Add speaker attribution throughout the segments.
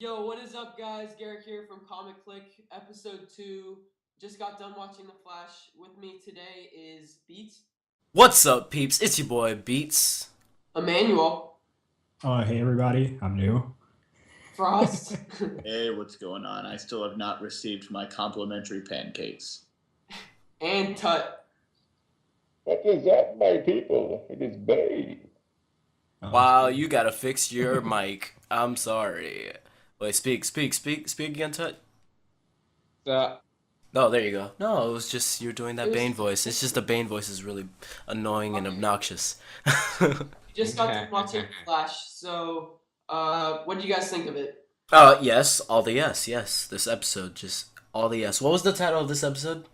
Speaker 1: Yo, what is up, guys? Garrick here from Clique, episode 2. Just got done watching The Flash. With me today is Beats,
Speaker 2: What's up, peeps? It's your boy Beats.
Speaker 1: Emmanuel,
Speaker 3: Hey everybody, I'm new.
Speaker 1: Frost,
Speaker 4: Hey, what's going on? I still have not received my complimentary pancakes.
Speaker 1: and Tut.
Speaker 5: What is that, my people? It is Bay.
Speaker 2: Wow, you gotta fix your mic. I'm sorry. Wait, speak again, Tut.
Speaker 5: Uh,
Speaker 2: No, there you go. No, it was just you're doing
Speaker 1: It
Speaker 2: that
Speaker 1: was-
Speaker 2: Bane voice. It's just the Bane voice is really annoying and
Speaker 1: Okay.
Speaker 2: obnoxious.
Speaker 1: We just got done watching The Flash, so what do you guys think of it?
Speaker 2: Yes, all the yes. This episode, just all the yes. What was the title of this episode?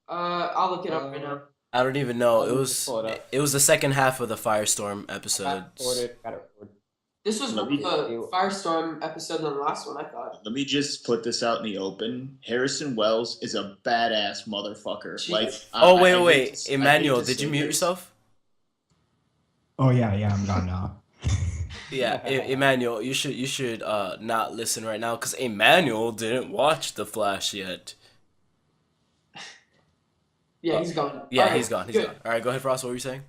Speaker 1: I'll look it up right now.
Speaker 2: I don't even know.
Speaker 5: I'll
Speaker 2: It
Speaker 5: just
Speaker 2: was
Speaker 5: pull it up.
Speaker 2: it was the second half of the Firestorm episode.
Speaker 5: Got it recorded.
Speaker 1: This was
Speaker 4: Let
Speaker 1: more
Speaker 4: me-
Speaker 1: of a Firestorm episode than the last one, I thought.
Speaker 4: Let me just put this out in the open. Harrison Wells is a badass motherfucker.
Speaker 1: Jeez.
Speaker 4: Like,
Speaker 2: Oh
Speaker 4: I
Speaker 2: wait,
Speaker 4: hate
Speaker 2: wait,
Speaker 4: to- I hate
Speaker 2: Emmanuel,
Speaker 4: to
Speaker 2: did you
Speaker 4: say
Speaker 2: mute
Speaker 4: this.
Speaker 2: yourself?
Speaker 3: Oh yeah, I'm gone now.
Speaker 2: Yeah, Emmanuel, you should not listen right now because Emmanuel didn't watch The Flash yet.
Speaker 1: Yeah, he's gone.
Speaker 2: Yeah,
Speaker 1: Alright,
Speaker 2: he's gone. He's
Speaker 1: good.
Speaker 2: gone. All right, go ahead, Frost. What were you saying?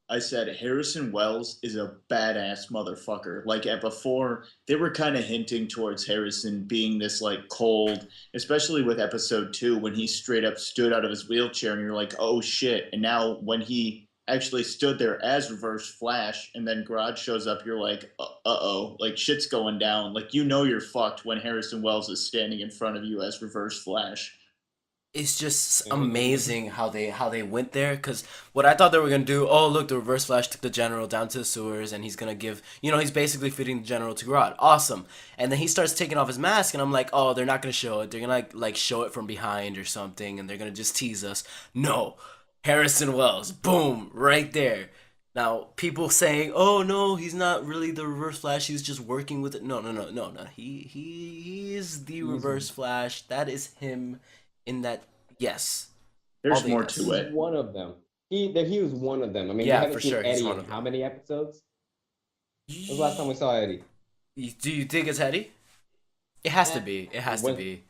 Speaker 4: I said Harrison Wells is a badass motherfucker. Like at before, they were kind of hinting towards Harrison being this like cold, especially with episode 2 when he straight up stood out of his wheelchair and you're like, oh shit. And now when he actually stood there as Reverse Flash and then Garage shows up, you're like, uh-oh, like shit's going down. Like you know you're fucked when Harrison Wells is standing in front of you as Reverse Flash.
Speaker 2: It's just amazing how they went there. Because what I thought they were gonna do, oh look, the Reverse Flash took the General down to the sewers, and he's gonna give, he's basically feeding the General to Grodd. Awesome. And then he starts taking off his mask, and I'm like, oh, they're not gonna show it. They're gonna like show it from behind or something, and they're gonna just tease us. No, Harrison Wells, boom, right there. Now, people saying, "Oh no, he's not really the Reverse Flash. He's just working with it." No. He is the Reverse Flash. That is him. In that, yes.
Speaker 4: There's
Speaker 2: All the
Speaker 4: more
Speaker 2: yes.
Speaker 4: to it.
Speaker 5: One of them. He was one of them. I mean,
Speaker 2: Yeah,
Speaker 5: we haven't
Speaker 2: for
Speaker 5: seen
Speaker 2: sure, he's
Speaker 5: Eddie
Speaker 2: one
Speaker 5: in
Speaker 2: of them.
Speaker 5: how many episodes? When was the last time we saw Eddie?
Speaker 2: Do you think it's Eddie? It has to
Speaker 1: Yeah.
Speaker 2: be. It has to be.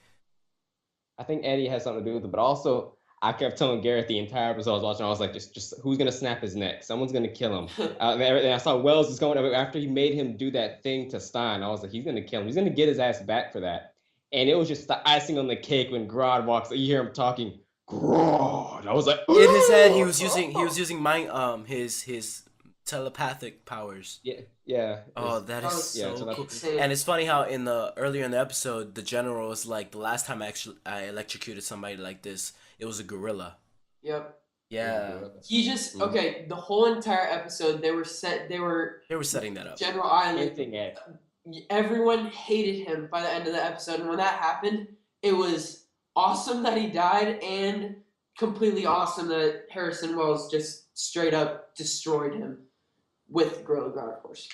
Speaker 5: I think Eddie has something to do with it, but also I kept telling Garrett the entire episode I was watching. I was like, just who's gonna snap his neck? Someone's gonna kill him. And I saw Wells is going after he made him do that thing to Stein. I was like, he's gonna kill him. He's gonna get his ass back for that. And it was just the icing on the cake when Grodd walks. You hear him talking, Grodd. I was like,
Speaker 2: In his head, he was using my his telepathic powers.
Speaker 5: Yeah.
Speaker 2: Oh, that
Speaker 1: Oh,
Speaker 2: is
Speaker 5: yeah,
Speaker 2: so
Speaker 5: so that's-
Speaker 2: cool.
Speaker 1: Insane.
Speaker 2: And it's funny how earlier in the episode, the General was like, the last time I electrocuted somebody like this, it was a gorilla.
Speaker 1: Yep.
Speaker 2: Yeah,
Speaker 1: He just okay. The whole entire episode, they were
Speaker 2: setting that up.
Speaker 1: General Island.
Speaker 5: Hinting at
Speaker 1: Everyone hated him by the end of the episode, and when that happened, it was awesome that he died, and completely awesome that Harrison Wells just straight up destroyed him with Gorilla Grodd, of course.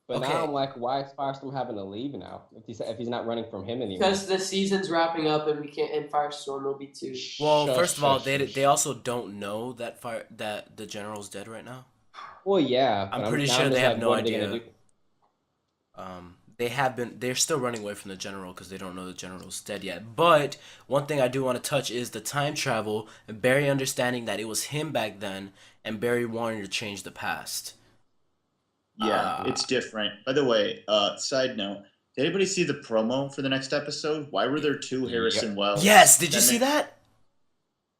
Speaker 5: But
Speaker 2: Okay.
Speaker 5: now I'm like, why is Firestorm having to leave now if he's not running from him anymore?
Speaker 1: Because the season's wrapping up, and we can't. And Firestorm will be too.
Speaker 2: Well,
Speaker 5: Shush,
Speaker 2: first of all,
Speaker 5: shush,
Speaker 2: they
Speaker 5: shush.
Speaker 2: also don't know that the General's dead right now.
Speaker 5: Well, yeah.
Speaker 2: I'm
Speaker 5: but
Speaker 2: pretty
Speaker 5: now
Speaker 2: sure
Speaker 5: just
Speaker 2: they have
Speaker 5: like,
Speaker 2: no
Speaker 5: what are they
Speaker 2: idea.
Speaker 5: gonna do?
Speaker 2: They're still running away from the General because they don't know the General's dead yet. But one thing I do want to touch is the time travel, and Barry understanding that it was him back then, and Barry wanting to change the past.
Speaker 4: Yeah, it's different. By the way, side note, did anybody see the promo for the next episode? Why were there two Harrison Wells?
Speaker 2: Yes, did you see
Speaker 4: ma-
Speaker 2: that?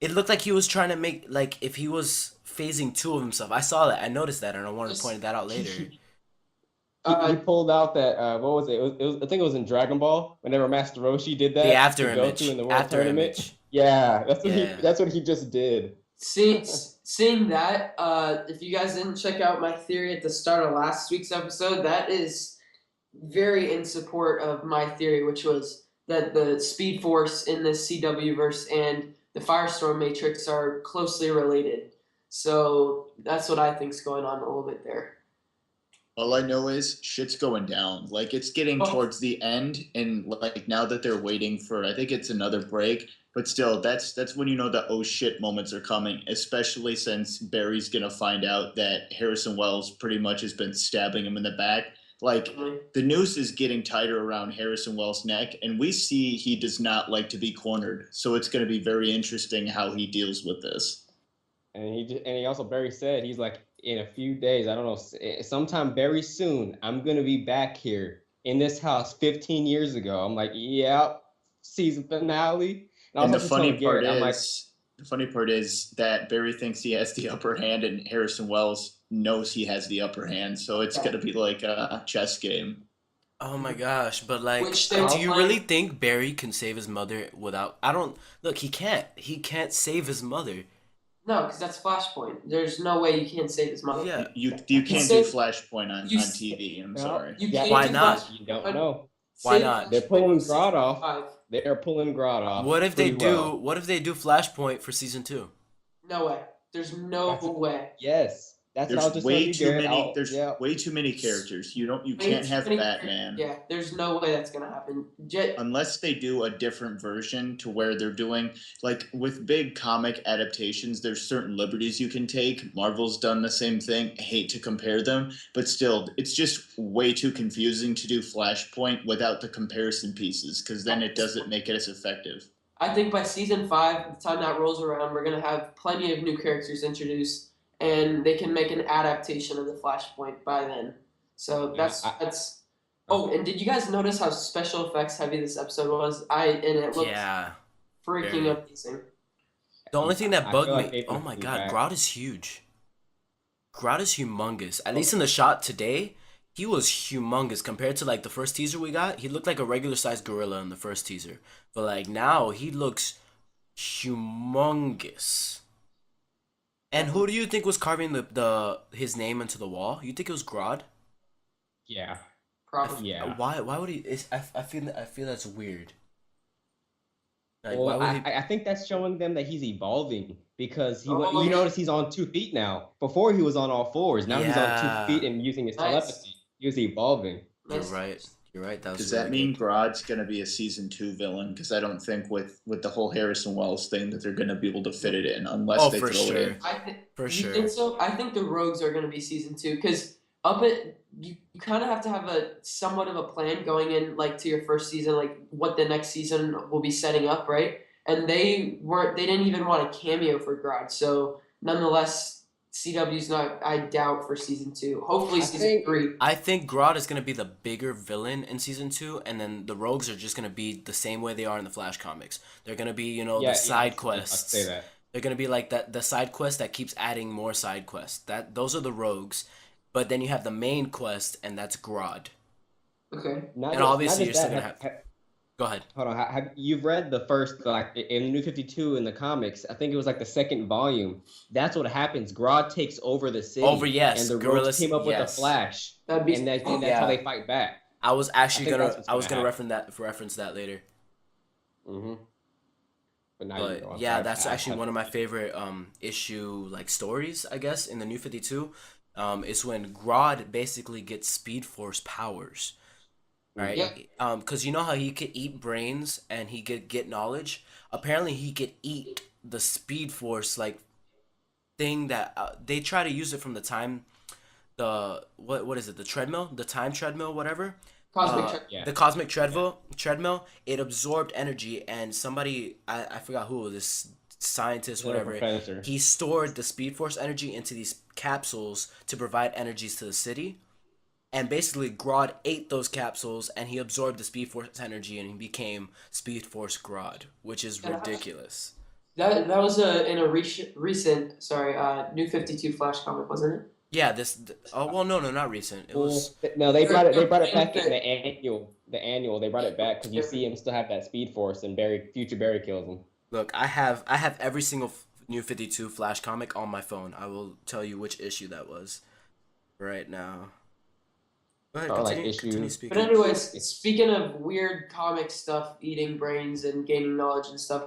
Speaker 2: It looked like he was trying to make, like, if he was phasing two of himself. I saw that. I noticed that, and I wanted to point that out later.
Speaker 5: He pulled out that what was it? It was I think it was in Dragon Ball whenever Master Roshi did that.
Speaker 2: The after
Speaker 5: to
Speaker 2: image.
Speaker 5: Goku in the World
Speaker 2: After
Speaker 5: Tournament.
Speaker 2: image.
Speaker 5: Yeah,
Speaker 2: Yeah.
Speaker 5: that's what he just did.
Speaker 1: Seeing that, if you guys didn't check out my theory at the start of last week's episode, that is very in support of my theory, which was that the Speed Force in the CW verse and the Firestorm Matrix are closely related. So that's what I think's going on a little bit there.
Speaker 4: All I know is shit's going down. Like it's getting
Speaker 1: Oh.
Speaker 4: towards the end, and like now that they're waiting for, I think it's another break. But still, that's when you know the oh shit moments are coming. Especially since Barry's gonna find out that Harrison Wells pretty much has been stabbing him in the back. Like, the noose is getting tighter around Harrison Wells' neck, and we see he does not like to be cornered. So it's going to be very interesting how he deals with this.
Speaker 5: And he also Barry said he's like, in a few days, I don't know, sometime very soon, I'm gonna be back here in this house 15 years ago. I'm like, yep, season finale. And I
Speaker 4: And
Speaker 5: was
Speaker 4: the
Speaker 5: also telling Garrett, I'm like,
Speaker 4: funny part is that Barry thinks he has the upper hand, and Harrison Wells knows he has the upper hand. So it's going to be like a chess game.
Speaker 2: Oh my gosh, but like,
Speaker 1: Which
Speaker 2: do
Speaker 1: they
Speaker 2: you
Speaker 1: play-
Speaker 2: really think Barry can save his mother without? I don't. Look, he can't. He can't save his mother.
Speaker 1: No, because that's Flashpoint. There's no way you can't save his mother.
Speaker 2: Yeah.
Speaker 4: You can't do Flashpoint on TV. I'm sorry.
Speaker 1: You
Speaker 5: Yeah,
Speaker 1: can't
Speaker 2: why
Speaker 1: do
Speaker 2: not?
Speaker 1: Flash-
Speaker 5: you don't know.
Speaker 2: Why
Speaker 1: Save
Speaker 2: not?
Speaker 5: They're
Speaker 1: Flashpoint
Speaker 5: pulling
Speaker 1: for
Speaker 5: Grodd off.
Speaker 1: 5.
Speaker 5: They are pulling Grodd off.
Speaker 2: What if they
Speaker 5: pretty
Speaker 2: do?
Speaker 5: well.
Speaker 2: What if they do Flashpoint for season 2?
Speaker 1: No way. There's no way.
Speaker 5: Yes, that's what I was
Speaker 4: There's
Speaker 5: just telling
Speaker 4: way
Speaker 5: you,
Speaker 4: too
Speaker 5: Garrett.
Speaker 4: many. There's
Speaker 5: Yeah.
Speaker 4: way too many characters. You
Speaker 1: Way
Speaker 4: can't
Speaker 1: too
Speaker 4: have
Speaker 1: many-
Speaker 4: Batman.
Speaker 1: Yeah, there's no way that's gonna happen.
Speaker 4: Unless they do a different version to where they're doing, like, with big comic adaptations, there's certain liberties you can take. Marvel's done the same thing. I hate to compare them, but still, it's just way too confusing to do Flashpoint without the comparison pieces, because then it doesn't make it as effective.
Speaker 1: I think by season 5, the time that rolls around, we're gonna have plenty of new characters introduced, and they can make an adaptation of the Flashpoint by then. So that's. Oh, and did you guys notice how special effects heavy this episode was? And it looked
Speaker 2: Yeah.
Speaker 1: freaking
Speaker 2: very.
Speaker 1: amazing.
Speaker 2: The only thing that
Speaker 5: I
Speaker 2: bugged
Speaker 5: feel like
Speaker 2: me.
Speaker 5: they
Speaker 2: Oh
Speaker 5: put
Speaker 2: my
Speaker 5: me
Speaker 2: god,
Speaker 5: back.
Speaker 2: Grodd is huge. Grodd is humongous. At least in the shot today, he was humongous compared to like the first teaser we got. He looked like a regular sized gorilla in the first teaser, but like now he looks humongous. And who do you think was carving his name into the wall? You think it was Grodd?
Speaker 5: Yeah.
Speaker 1: Probably.
Speaker 5: Yeah.
Speaker 2: Why would he? I feel that's weird. Like,
Speaker 5: Well,
Speaker 2: why would he?
Speaker 5: I think that's showing them that he's evolving because
Speaker 1: Oh,
Speaker 5: you
Speaker 1: yeah.
Speaker 5: notice he's on 2 feet now. Before he was on all fours. Now he's
Speaker 2: Yeah.
Speaker 5: on 2 feet and using his
Speaker 1: Nice.
Speaker 5: telepathy. He was evolving.
Speaker 2: You're
Speaker 1: Nice.
Speaker 2: right. You're right. That was
Speaker 4: Does that
Speaker 2: really
Speaker 4: mean
Speaker 2: good.
Speaker 4: Grodd's going to be a season 2 villain? Because I don't think with the whole Harrison Wells thing that they're going to be able to fit it in unless
Speaker 2: Oh,
Speaker 4: they
Speaker 2: for
Speaker 4: throw it
Speaker 2: sure.
Speaker 4: in.
Speaker 2: For
Speaker 1: You
Speaker 2: sure.
Speaker 1: think so? I think the Rogues are going to be season 2 because you kind of have to have a somewhat of a plan going in like to your first season, like what the next season will be setting up, right? And they didn't even want a cameo for Grodd, so nonetheless, CW's not. I doubt for season 2. Hopefully, season 3.
Speaker 2: I think Grodd is gonna be the bigger villain in season 2, and then the Rogues are just gonna be the same way they are in the Flash comics. They're gonna be, the side quests.
Speaker 5: I'll say that.
Speaker 2: They're gonna be like the side quest that keeps adding more side quests. Those are the Rogues, but then you have the main quest, and that's Grodd.
Speaker 1: Okay.
Speaker 5: Not
Speaker 2: And
Speaker 5: just-
Speaker 2: obviously
Speaker 5: not
Speaker 2: you're
Speaker 5: just
Speaker 2: still
Speaker 5: that,
Speaker 2: gonna Go ahead.
Speaker 5: Hold on. You've read the first, like, in New 52 in the comics, I think it was like the second volume. That's what happens. Grodd takes over the city.
Speaker 2: Yes,
Speaker 5: And the
Speaker 2: Gorillas,
Speaker 5: Rogues team up with the
Speaker 2: yes.
Speaker 5: Flash.
Speaker 1: That'd be.
Speaker 5: And that's
Speaker 2: yeah.
Speaker 5: how they fight back.
Speaker 2: I was actually
Speaker 5: think
Speaker 2: gonna
Speaker 5: that's what's
Speaker 2: I was
Speaker 5: gonna
Speaker 2: gonna reference that later.
Speaker 5: Mm-hmm. But now you
Speaker 2: But
Speaker 5: know.
Speaker 2: yeah, that's actually one of my favorite issue like stories, I guess, in the New 52. Is when Grodd basically gets Speed Force powers. Right?
Speaker 1: Yeah.
Speaker 2: Because you know how he could eat brains and he could get knowledge? Apparently he could eat the Speed Force like thing that they try to use it from the time what is it, the treadmill? The time treadmill, whatever.
Speaker 1: Cosmic.
Speaker 5: Yeah.
Speaker 2: The cosmic treadmill, it absorbed energy, and somebody, I forgot who, this scientist, whatever,
Speaker 5: Professor.
Speaker 2: he stored the Speed Force energy into these capsules to provide energies to the city. And basically, Grodd ate those capsules, and he absorbed the Speed Force energy, and he became Speed Force Grodd, which is ridiculous.
Speaker 1: That was in a recent New 52 Flash comic, wasn't it?
Speaker 2: Yeah, no, not recent. It was
Speaker 5: No, they brought it back in the annual. The annual, they brought it back because you see him still have that Speed Force, and future Barry kills him.
Speaker 2: Look, I have every single New 52 Flash comic on my phone. I will tell you which issue that was right now. Go ahead, continue speaking.
Speaker 1: But anyways, speaking of weird comic stuff, eating brains and gaining knowledge and stuff,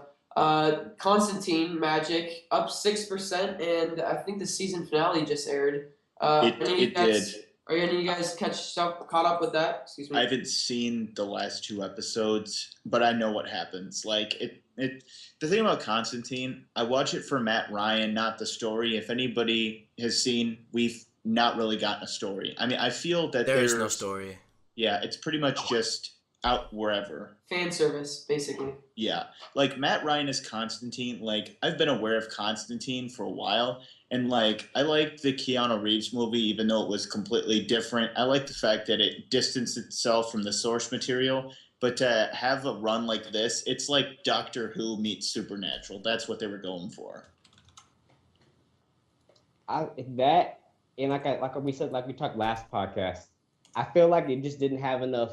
Speaker 1: Constantine Magic up 6%, and I think the season finale just aired.
Speaker 4: It did.
Speaker 1: Are any of you guys caught up with that? Excuse me.
Speaker 4: I haven't seen the last 2 episodes, but I know what happens. Like the thing about Constantine, I watch it for Matt Ryan, not the story. If anybody has seen, not really gotten a story. I mean, I feel that
Speaker 2: There is
Speaker 4: there's
Speaker 2: no story.
Speaker 4: Yeah, it's pretty much just out wherever.
Speaker 1: Fan service, basically.
Speaker 4: Yeah, like Matt Ryan is Constantine. Like I've been aware of Constantine for a while, and like I liked the Keanu Reeves movie, even though it was completely different. I like the fact that it distanced itself from the source material. But to have a run like this, it's like Doctor Who meets Supernatural. That's what they were going for.
Speaker 5: That and like we said, like we talked last podcast, I feel like it just didn't have enough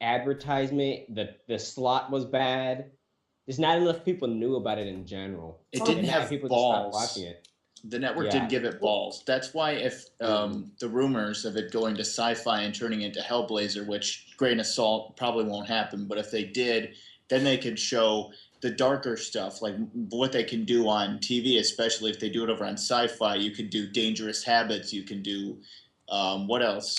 Speaker 5: advertisement. The slot was bad. There's not enough people knew about it in general.
Speaker 4: It didn't
Speaker 5: And
Speaker 4: have
Speaker 5: people
Speaker 4: balls.
Speaker 5: just stopped watching it.
Speaker 4: The network
Speaker 5: Yeah.
Speaker 4: didn't give it balls. That's why if the rumors of it going to sci-fi and turning into Hellblazer, which grain of salt probably won't happen, but if they did, then they could show the darker stuff, like what they can do on TV, especially if they do it over on sci-fi. You can do Dangerous Habits. You can do what else?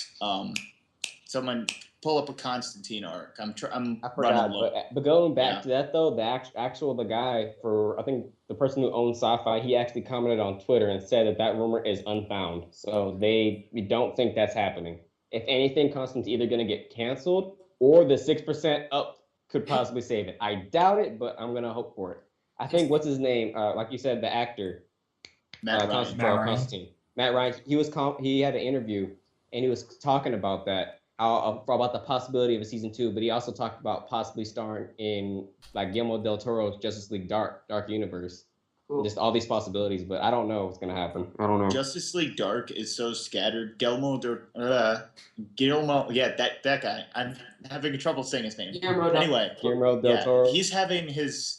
Speaker 4: Someone pull up a Constantine arc. I'm
Speaker 5: I forgot,
Speaker 4: running low.
Speaker 5: but going back
Speaker 4: Yeah.
Speaker 5: to that though, the the guy for I think the person who owns Sci-Fi, he actually commented on Twitter and said that rumor is unfound. So we don't think that's happening. If anything, Constantine's either going to get canceled or the 6% up could possibly save it. I doubt it, but I'm gonna hope for it. I think what's his name? Like you said, the actor
Speaker 4: Matt Ryan.
Speaker 5: Constantine. Matt Ryan. He had an interview and he was talking about that. About the possibility of a season 2, but he also talked about possibly starring in like Guillermo del Toro's Justice League Dark Universe.
Speaker 1: Cool.
Speaker 5: Just all these possibilities, but I don't know what's gonna happen. I don't know.
Speaker 4: Justice League Dark is so scattered. Guillermo, yeah, that guy. I'm having trouble saying his name. Anyway,
Speaker 5: Guillermo del Toro.
Speaker 4: he's having his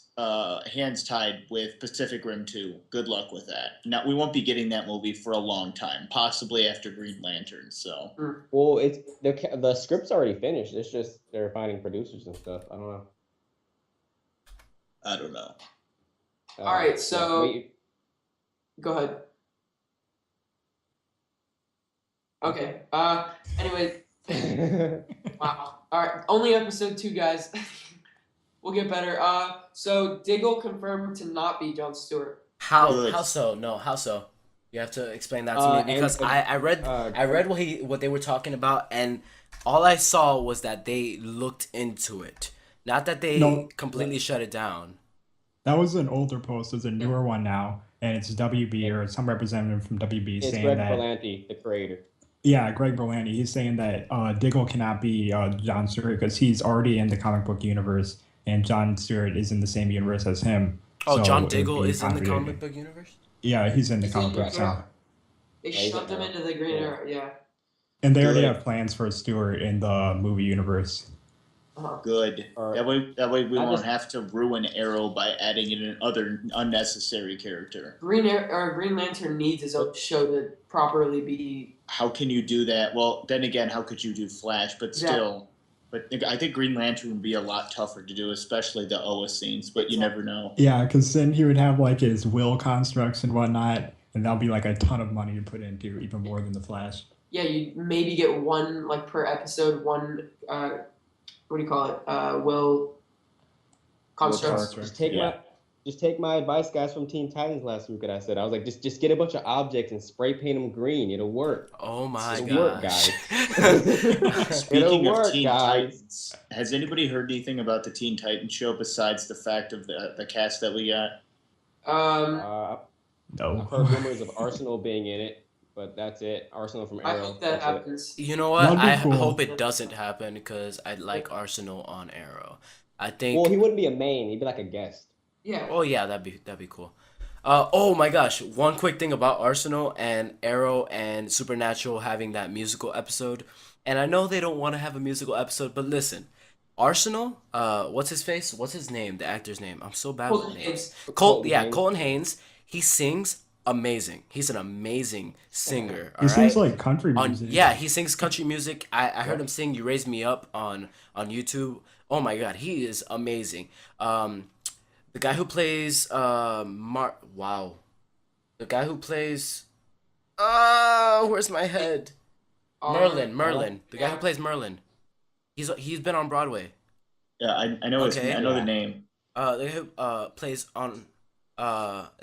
Speaker 4: hands tied with Pacific Rim 2. Good luck with that. Now we won't be getting that movie for a long time, possibly after Green Lantern. So
Speaker 5: Well, it's the script's already finished. It's just they're finding producers and stuff. I don't know.
Speaker 4: I don't know.
Speaker 1: All right, so go ahead. Okay. Anyway, wow. All right, only episode 2, guys. We'll get better. So Diggle confirmed to not be Jon Stewart.
Speaker 2: How so? No, how so? You have to explain that to me because I read what they were talking about, and all I saw was that they looked into it, not that they completely shut it down.
Speaker 3: That was an older post. There's a newer one now, and it's WB or some representative from WB
Speaker 5: it's
Speaker 3: saying
Speaker 5: Greg
Speaker 3: that.
Speaker 5: Berlanti, the creator.
Speaker 3: Yeah, Greg Berlanti. He's saying that Diggle cannot be Jon Stewart because he's already in the comic book universe, and Jon Stewart is in the same universe as him.
Speaker 2: Oh,
Speaker 3: so
Speaker 2: John
Speaker 3: it would
Speaker 2: Diggle
Speaker 3: be
Speaker 2: is in the
Speaker 3: contradicting.
Speaker 2: comic book universe?
Speaker 3: Yeah, he's in the
Speaker 1: He's
Speaker 3: comic
Speaker 1: in
Speaker 3: books
Speaker 1: the-
Speaker 3: now.
Speaker 1: They
Speaker 5: Yeah, he's
Speaker 1: shoved
Speaker 5: in
Speaker 1: him
Speaker 5: there.
Speaker 1: into the Green Arrow. Yeah.
Speaker 3: And they already
Speaker 4: Good.
Speaker 3: have plans for Stewart in the movie universe.
Speaker 4: Good.
Speaker 5: Or-
Speaker 4: That way we
Speaker 5: I
Speaker 4: won't
Speaker 5: just-
Speaker 4: have to ruin Arrow by adding in another unnecessary character.
Speaker 1: Green Lantern needs his own show to properly be.
Speaker 4: How can you do that? Well, then again, how could you do Flash? But
Speaker 1: Yeah.
Speaker 4: still, but I think Green Lantern would be a lot tougher to do, especially the Oa scenes. But you never know.
Speaker 3: Yeah, because then he would have like his will constructs and whatnot, and that'll be like a ton of money to put into, even more than the Flash.
Speaker 1: Yeah, you maybe get one like per episode. One. What do you call it? Will constructs.
Speaker 3: constructs.
Speaker 5: Just take my advice, guys, from Teen Titans last week that I said. I was like, just get a bunch of objects and spray paint them green. It'll work.
Speaker 2: Oh my
Speaker 5: It'll work,
Speaker 2: gosh.
Speaker 4: Speaking
Speaker 5: It'll
Speaker 4: of
Speaker 5: work,
Speaker 4: Teen
Speaker 5: guys.
Speaker 4: Titans, has anybody heard anything about the Teen Titans show besides the fact of the cast that we got?
Speaker 1: Um,
Speaker 3: No.
Speaker 5: I've heard rumors of Arsenal being in it, but that's it. Arsenal from
Speaker 1: I
Speaker 5: Arrow.
Speaker 1: hope that
Speaker 5: that's it.
Speaker 1: happens.
Speaker 2: You know what?
Speaker 3: That'd be
Speaker 2: I
Speaker 3: cool.
Speaker 2: hope it doesn't happen because I like Arsenal on Arrow. I think.
Speaker 5: Well, he wouldn't be a main. He'd be like a guest.
Speaker 1: Yeah.
Speaker 2: Oh yeah, that'd be cool. Oh my gosh, one quick thing about Arsenal and Arrow and Supernatural having that musical episode. And I know they don't want to have a musical episode, but listen, Arsenal, what's his face? What's his name? The actor's name. I'm so bad with
Speaker 1: Colton
Speaker 2: names.
Speaker 1: Haynes.
Speaker 2: Colton Haynes. He sings amazing. He's an amazing singer.
Speaker 3: He sings like country
Speaker 2: On,
Speaker 3: music.
Speaker 2: yeah, he sings country music. I heard him sing "You Raise Me Up" on YouTube. Oh my God, he is amazing. The guy who plays wow, the guy who plays where's my head? Merlin. The guy who plays Merlin. He's been on Broadway.
Speaker 4: Yeah, I know
Speaker 2: Okay.
Speaker 4: I know the name.
Speaker 2: The guy who plays on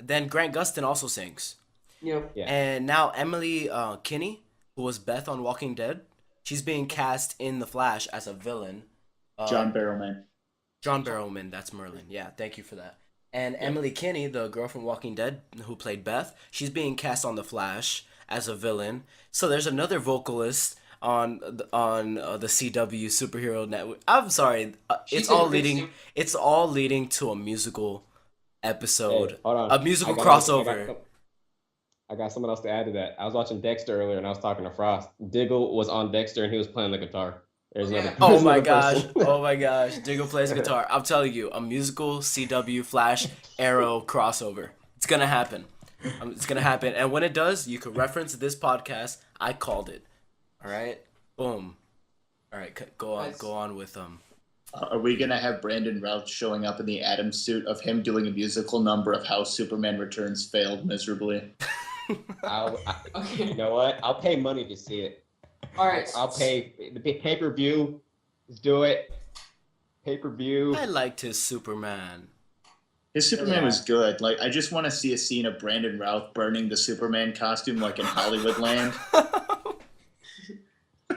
Speaker 2: then Grant Gustin also sings.
Speaker 1: Yeah.
Speaker 5: Yeah.
Speaker 2: And now Emily Kinney, who was Beth on Walking Dead. She's being cast in The Flash as a villain.
Speaker 4: John Barrowman.
Speaker 2: John Barrowman, that's Merlin. Yeah, thank you for that. And Emily Kinney, the girl from Walking Dead who played Beth, she's being cast on The Flash as a villain. So there's another vocalist on the CW superhero network. I'm sorry, it's all leading to a musical episode,
Speaker 5: Hey, hold on.
Speaker 2: a musical
Speaker 5: I
Speaker 2: crossover.
Speaker 5: got someone else to add to that. I was watching Dexter earlier and I was talking to Frost. Diggle was on Dexter and he was playing the guitar. There's another.
Speaker 2: Oh
Speaker 5: there's
Speaker 2: my
Speaker 5: another
Speaker 2: gosh!
Speaker 5: person.
Speaker 2: Oh my gosh! Diggle plays guitar. I'm telling you, a musical CW Flash Arrow crossover. It's gonna happen. It's gonna happen, and when it does, you can reference this podcast. I called it. All right. Boom. All right. Go on.
Speaker 1: Nice.
Speaker 2: Go on with
Speaker 4: Are we gonna have Brandon Routh showing up in the Atom suit of him doing a musical number of how Superman Returns failed miserably?
Speaker 1: Okay.
Speaker 5: You know what? I'll pay money to see it.
Speaker 1: All right.
Speaker 5: I'll pay the pay-per-view. Let's do it. Pay-per-view.
Speaker 2: I liked his Superman.
Speaker 4: His Superman
Speaker 5: Yeah.
Speaker 4: was good. Like, I just want to see a scene of Brandon Routh burning the Superman costume like in Hollywood Land.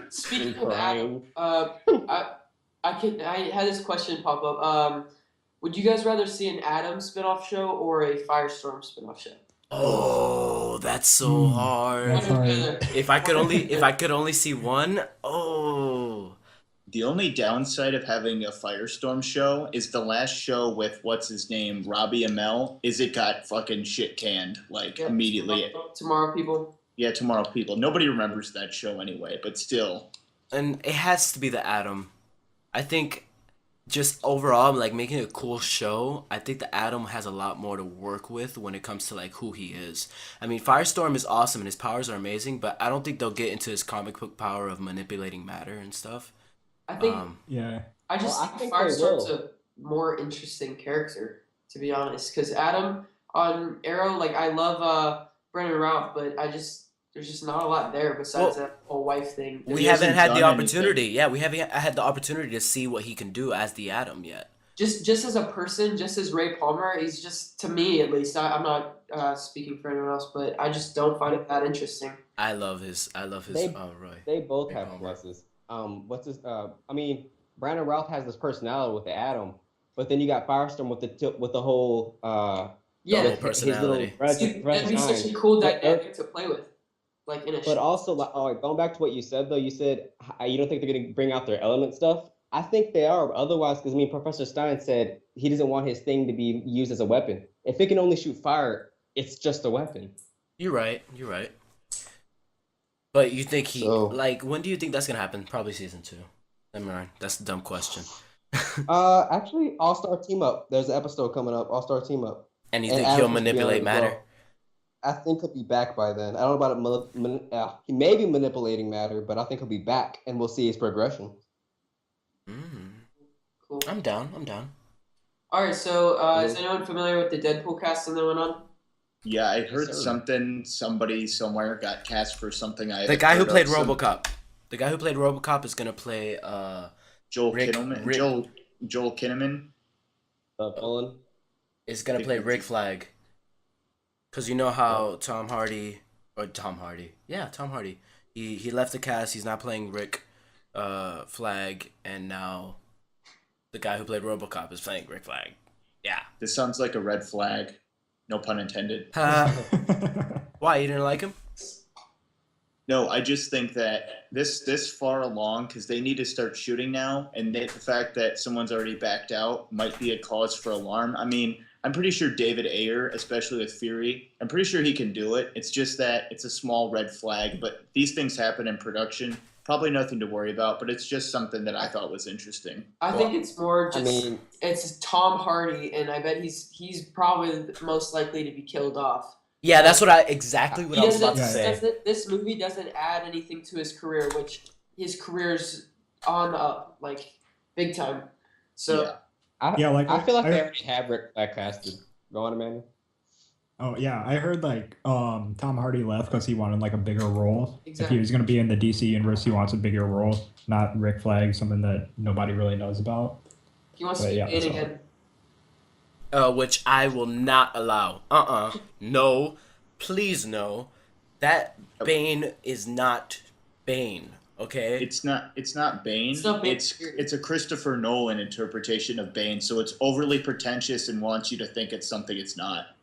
Speaker 1: Speaking of
Speaker 5: Crying.
Speaker 1: Adam, I had this question pop up. Would you guys rather see an Adam spinoff show or a Firestorm spinoff show?
Speaker 2: Oh, that's so hard.
Speaker 3: That's
Speaker 1: Which
Speaker 3: hard.
Speaker 1: is better?
Speaker 2: If I could only see one, oh.
Speaker 4: The only downside of having a Firestorm show is the last show with what's his name, Robbie Amell, is it got fucking shit canned like
Speaker 1: Yeah,
Speaker 4: immediately.
Speaker 1: Tomorrow, people.
Speaker 4: Yeah, Tomorrow People. Nobody remembers that show anyway, but still.
Speaker 2: And it has to be the Atom. I think just overall, like making a cool show, I think the Atom has a lot more to work with when it comes to like who he is. I mean, Firestorm is awesome and his powers are amazing, but I don't think they'll get into his comic book power of manipulating matter and stuff.
Speaker 1: I think
Speaker 3: Yeah.
Speaker 1: I just
Speaker 5: Well, I
Speaker 1: think
Speaker 5: think they
Speaker 1: Firestorm's
Speaker 5: will.
Speaker 1: a more interesting character, to be honest. Because Adam on Arrow, like I love Brendan Routh, but there's just not a lot there besides that whole wife thing.
Speaker 2: We
Speaker 4: He
Speaker 2: haven't
Speaker 4: hasn't
Speaker 2: had the
Speaker 4: done
Speaker 2: opportunity. Yeah, we haven't had the opportunity to see what he can do as the Atom yet.
Speaker 1: Just as a person, just as Ray Palmer, he's just, to me at least, I'm not speaking for anyone else, but I just don't find it that interesting.
Speaker 2: I love his
Speaker 5: They-
Speaker 2: Roy.
Speaker 5: They both
Speaker 2: Ray
Speaker 5: have
Speaker 2: Palmer.
Speaker 5: pluses. What's his? I mean, Brandon Routh has this personality with the Atom, but then you got Firestorm with the whole
Speaker 1: Yeah,
Speaker 2: whole personality.
Speaker 1: Dude, that'd be such a
Speaker 5: Shine.
Speaker 1: cool
Speaker 5: But-
Speaker 1: dynamic to play with, like in a
Speaker 5: But
Speaker 1: show.
Speaker 5: also, like, going back to what you said, though, you said you don't think they're going to bring out their element stuff. I think they are. Otherwise, because I mean, Professor Stein said he doesn't want his thing to be used as a weapon. If it can only shoot fire, it's just a weapon.
Speaker 2: You're right. But you think
Speaker 5: So-
Speaker 2: like when do you think that's gonna happen? Probably season 2. Never mind. That's a dumb question.
Speaker 5: Actually, All Star Team Up. There's an episode coming up. All Star Team Up.
Speaker 2: And you
Speaker 5: And
Speaker 2: think
Speaker 5: Adam's
Speaker 2: he'll
Speaker 5: supposed to be on
Speaker 2: manipulate
Speaker 5: it as
Speaker 2: matter?
Speaker 5: well. I think he'll be back by then. I don't know about he may be manipulating matter, but I think he'll be back, and we'll see his progression.
Speaker 1: Cool.
Speaker 2: I'm down.
Speaker 1: All right, so is anyone familiar with the Deadpool casting that went on?
Speaker 4: Yeah, I heard
Speaker 5: sir.
Speaker 4: somebody somewhere got cast for something I
Speaker 2: The
Speaker 4: haven't
Speaker 2: guy who
Speaker 4: heard
Speaker 2: played
Speaker 4: of.
Speaker 2: RoboCop. The guy who played RoboCop is gonna play
Speaker 4: Joel
Speaker 2: Rick-
Speaker 4: Kinnaman.
Speaker 2: Rick-
Speaker 4: Joel Kinnaman.
Speaker 5: The villain.
Speaker 2: is gonna play Rick Flag. Cause you know how Tom Hardy. He left the cast. He's not playing Rick Flag, and now the guy who played RoboCop is playing Rick Flag. Yeah.
Speaker 4: This sounds like a red flag. No pun intended.
Speaker 2: Why you didn't like him?
Speaker 4: No, I just think that this far along, because they need to start shooting now, and the fact that someone's already backed out might be a cause for alarm. I mean, I'm pretty sure David Ayer, especially with Fury, I'm pretty sure he can do it. It's just that it's a small red flag, but these things happen in production. Probably nothing to worry about, but it's just something that I thought was interesting.
Speaker 1: I think it's more
Speaker 5: I
Speaker 1: just
Speaker 5: mean,
Speaker 1: it's Tom Hardy, and I bet he's probably the most likely to be killed off.
Speaker 2: Yeah, that's what I was about to
Speaker 3: Yeah.
Speaker 2: say.
Speaker 1: This movie doesn't add anything to his career, which his career's on up like big time. So
Speaker 4: Yeah.
Speaker 5: I feel like they already have Rick Flag casted. Go on, Amanda.
Speaker 3: Oh yeah, I heard like Tom Hardy left because he wanted like a bigger role. If
Speaker 1: Exactly.
Speaker 3: he was gonna be in the DC universe, he wants a bigger role, not Rick Flag, something that nobody really knows about.
Speaker 1: he wants
Speaker 3: But
Speaker 1: to
Speaker 3: yeah,
Speaker 1: be in
Speaker 3: that's all.
Speaker 1: again.
Speaker 2: Which I will not allow. No. Please no. That Bane is not Bane. Okay.
Speaker 4: It's not. It's not Bane.
Speaker 1: It's not Bane,
Speaker 4: It's
Speaker 1: period.
Speaker 4: it's a Christopher Nolan interpretation of Bane. So it's overly pretentious and wants you to think it's something it's not.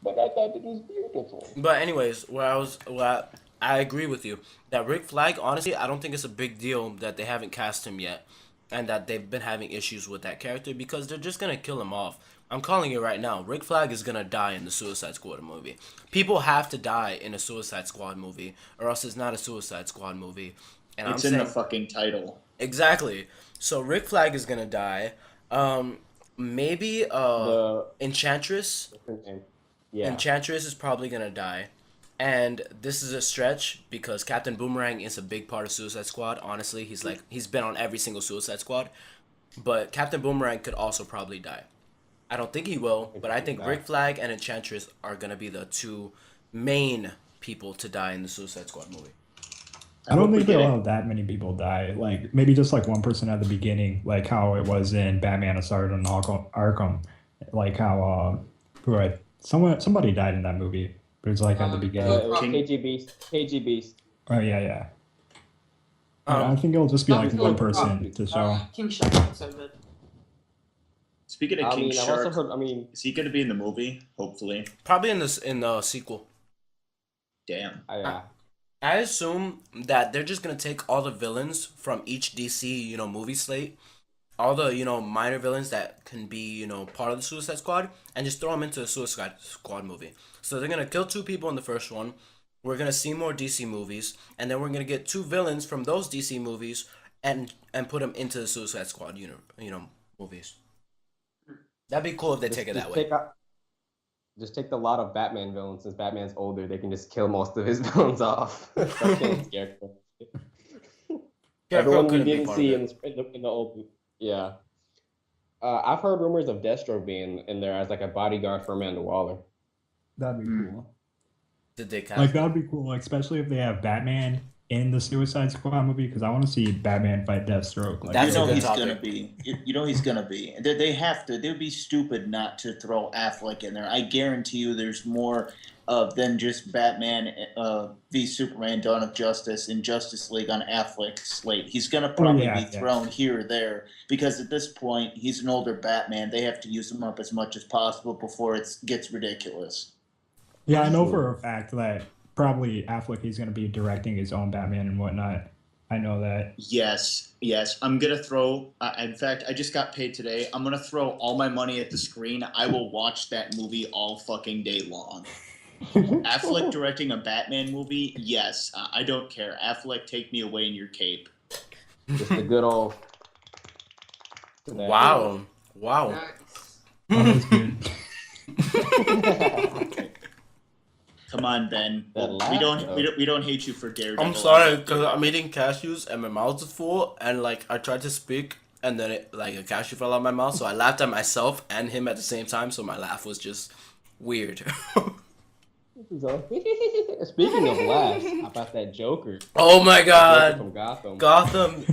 Speaker 5: But I thought it was beautiful.
Speaker 2: But anyways, I agree with you that Rick Flag. Honestly, I don't think it's a big deal that they haven't cast him yet, and that they've been having issues with that character because they're just gonna kill him off. I'm calling it right now. Rick Flag is gonna die in the Suicide Squad movie. People have to die in a Suicide Squad movie, or else it's not a Suicide Squad movie. And
Speaker 4: It's
Speaker 2: I'm
Speaker 4: in the
Speaker 2: saying
Speaker 4: fucking title.
Speaker 2: exactly. So Rick Flag is gonna die. Maybe
Speaker 5: The
Speaker 2: Enchantress.
Speaker 5: yeah.
Speaker 2: Enchantress is probably gonna die. And this is a stretch because Captain Boomerang is a big part of Suicide Squad. Honestly, he's been on every single Suicide Squad. But Captain Boomerang could also probably die. I don't think he will, but I think Rick Flag and Enchantress are gonna be the two main people to die in the Suicide Squad movie.
Speaker 3: I don't think they'll have that many people die. Like maybe just like one person at the beginning, like how it was in Batman Asylum Arkham, like how somebody died in that movie, but it's like at the beginning.
Speaker 5: It was KG Beast. KG Beast.
Speaker 3: Oh yeah. I think it'll just be like one person to show.
Speaker 1: King Shark. So good.
Speaker 4: Speaking of King
Speaker 5: I've
Speaker 4: Shark,
Speaker 5: also heard.
Speaker 4: is he going to be in the movie? Hopefully.
Speaker 2: Probably in the sequel.
Speaker 4: Damn.
Speaker 2: I assume that they're just gonna take all the villains from each DC, movie slate, all the, minor villains that can be, part of the Suicide Squad, and just throw them into the Suicide Squad movie. So they're gonna kill 2 people in the first one. We're gonna see more DC movies, and then we're gonna get 2 villains from those DC movies, and put them into the Suicide Squad, movies. That'd be cool if they take it that way.
Speaker 5: Just take the lot of Batman villains. Since Batman's older, they can just kill most of his villains off. Scarecrow. Everyone we didn't see in the old. Yeah. I've heard rumors of Deathstroke being in there as like a bodyguard for Amanda Waller.
Speaker 3: That'd be cool.
Speaker 2: Did they cast?
Speaker 3: Like that'd be cool, especially if they have Batman in the Suicide Squad movie, because I want to see Batman fight Deathstroke. Like,
Speaker 2: That's
Speaker 4: you know
Speaker 2: a good
Speaker 4: he's
Speaker 2: topic.
Speaker 4: gonna be. You know he's gonna be. They have to. They'd be stupid not to throw Affleck in there. I guarantee you, there's more than just Batman v Superman: Dawn of Justice and Justice League on Affleck's slate. He's gonna probably be thrown here or there because at this point he's an older Batman. They have to use him up as much as possible before it gets ridiculous.
Speaker 3: Yeah, I know for a fact that probably Affleck is going to be directing his own Batman and whatnot. I know that.
Speaker 4: Yes. I'm going to throw, in fact, I just got paid today. I'm going to throw all my money at the screen. I will watch that movie all fucking day long. Affleck directing a Batman movie? Yes. I don't care. Affleck, take me away in your cape.
Speaker 5: Just the good old.
Speaker 2: Wow.
Speaker 1: Nice.
Speaker 3: That was good.
Speaker 4: Come on, Ben. We don't hate you for Daredevil.
Speaker 2: I'm sorry because I'm eating cashews and my mouth is full, and like I tried to speak and then a cashew fell out of my mouth, so I laughed at myself and him at the same time. So my laugh was just weird.
Speaker 5: Speaking of laughs, how about that Joker?
Speaker 2: Oh my God!
Speaker 5: From Gotham.
Speaker 2: Gotham.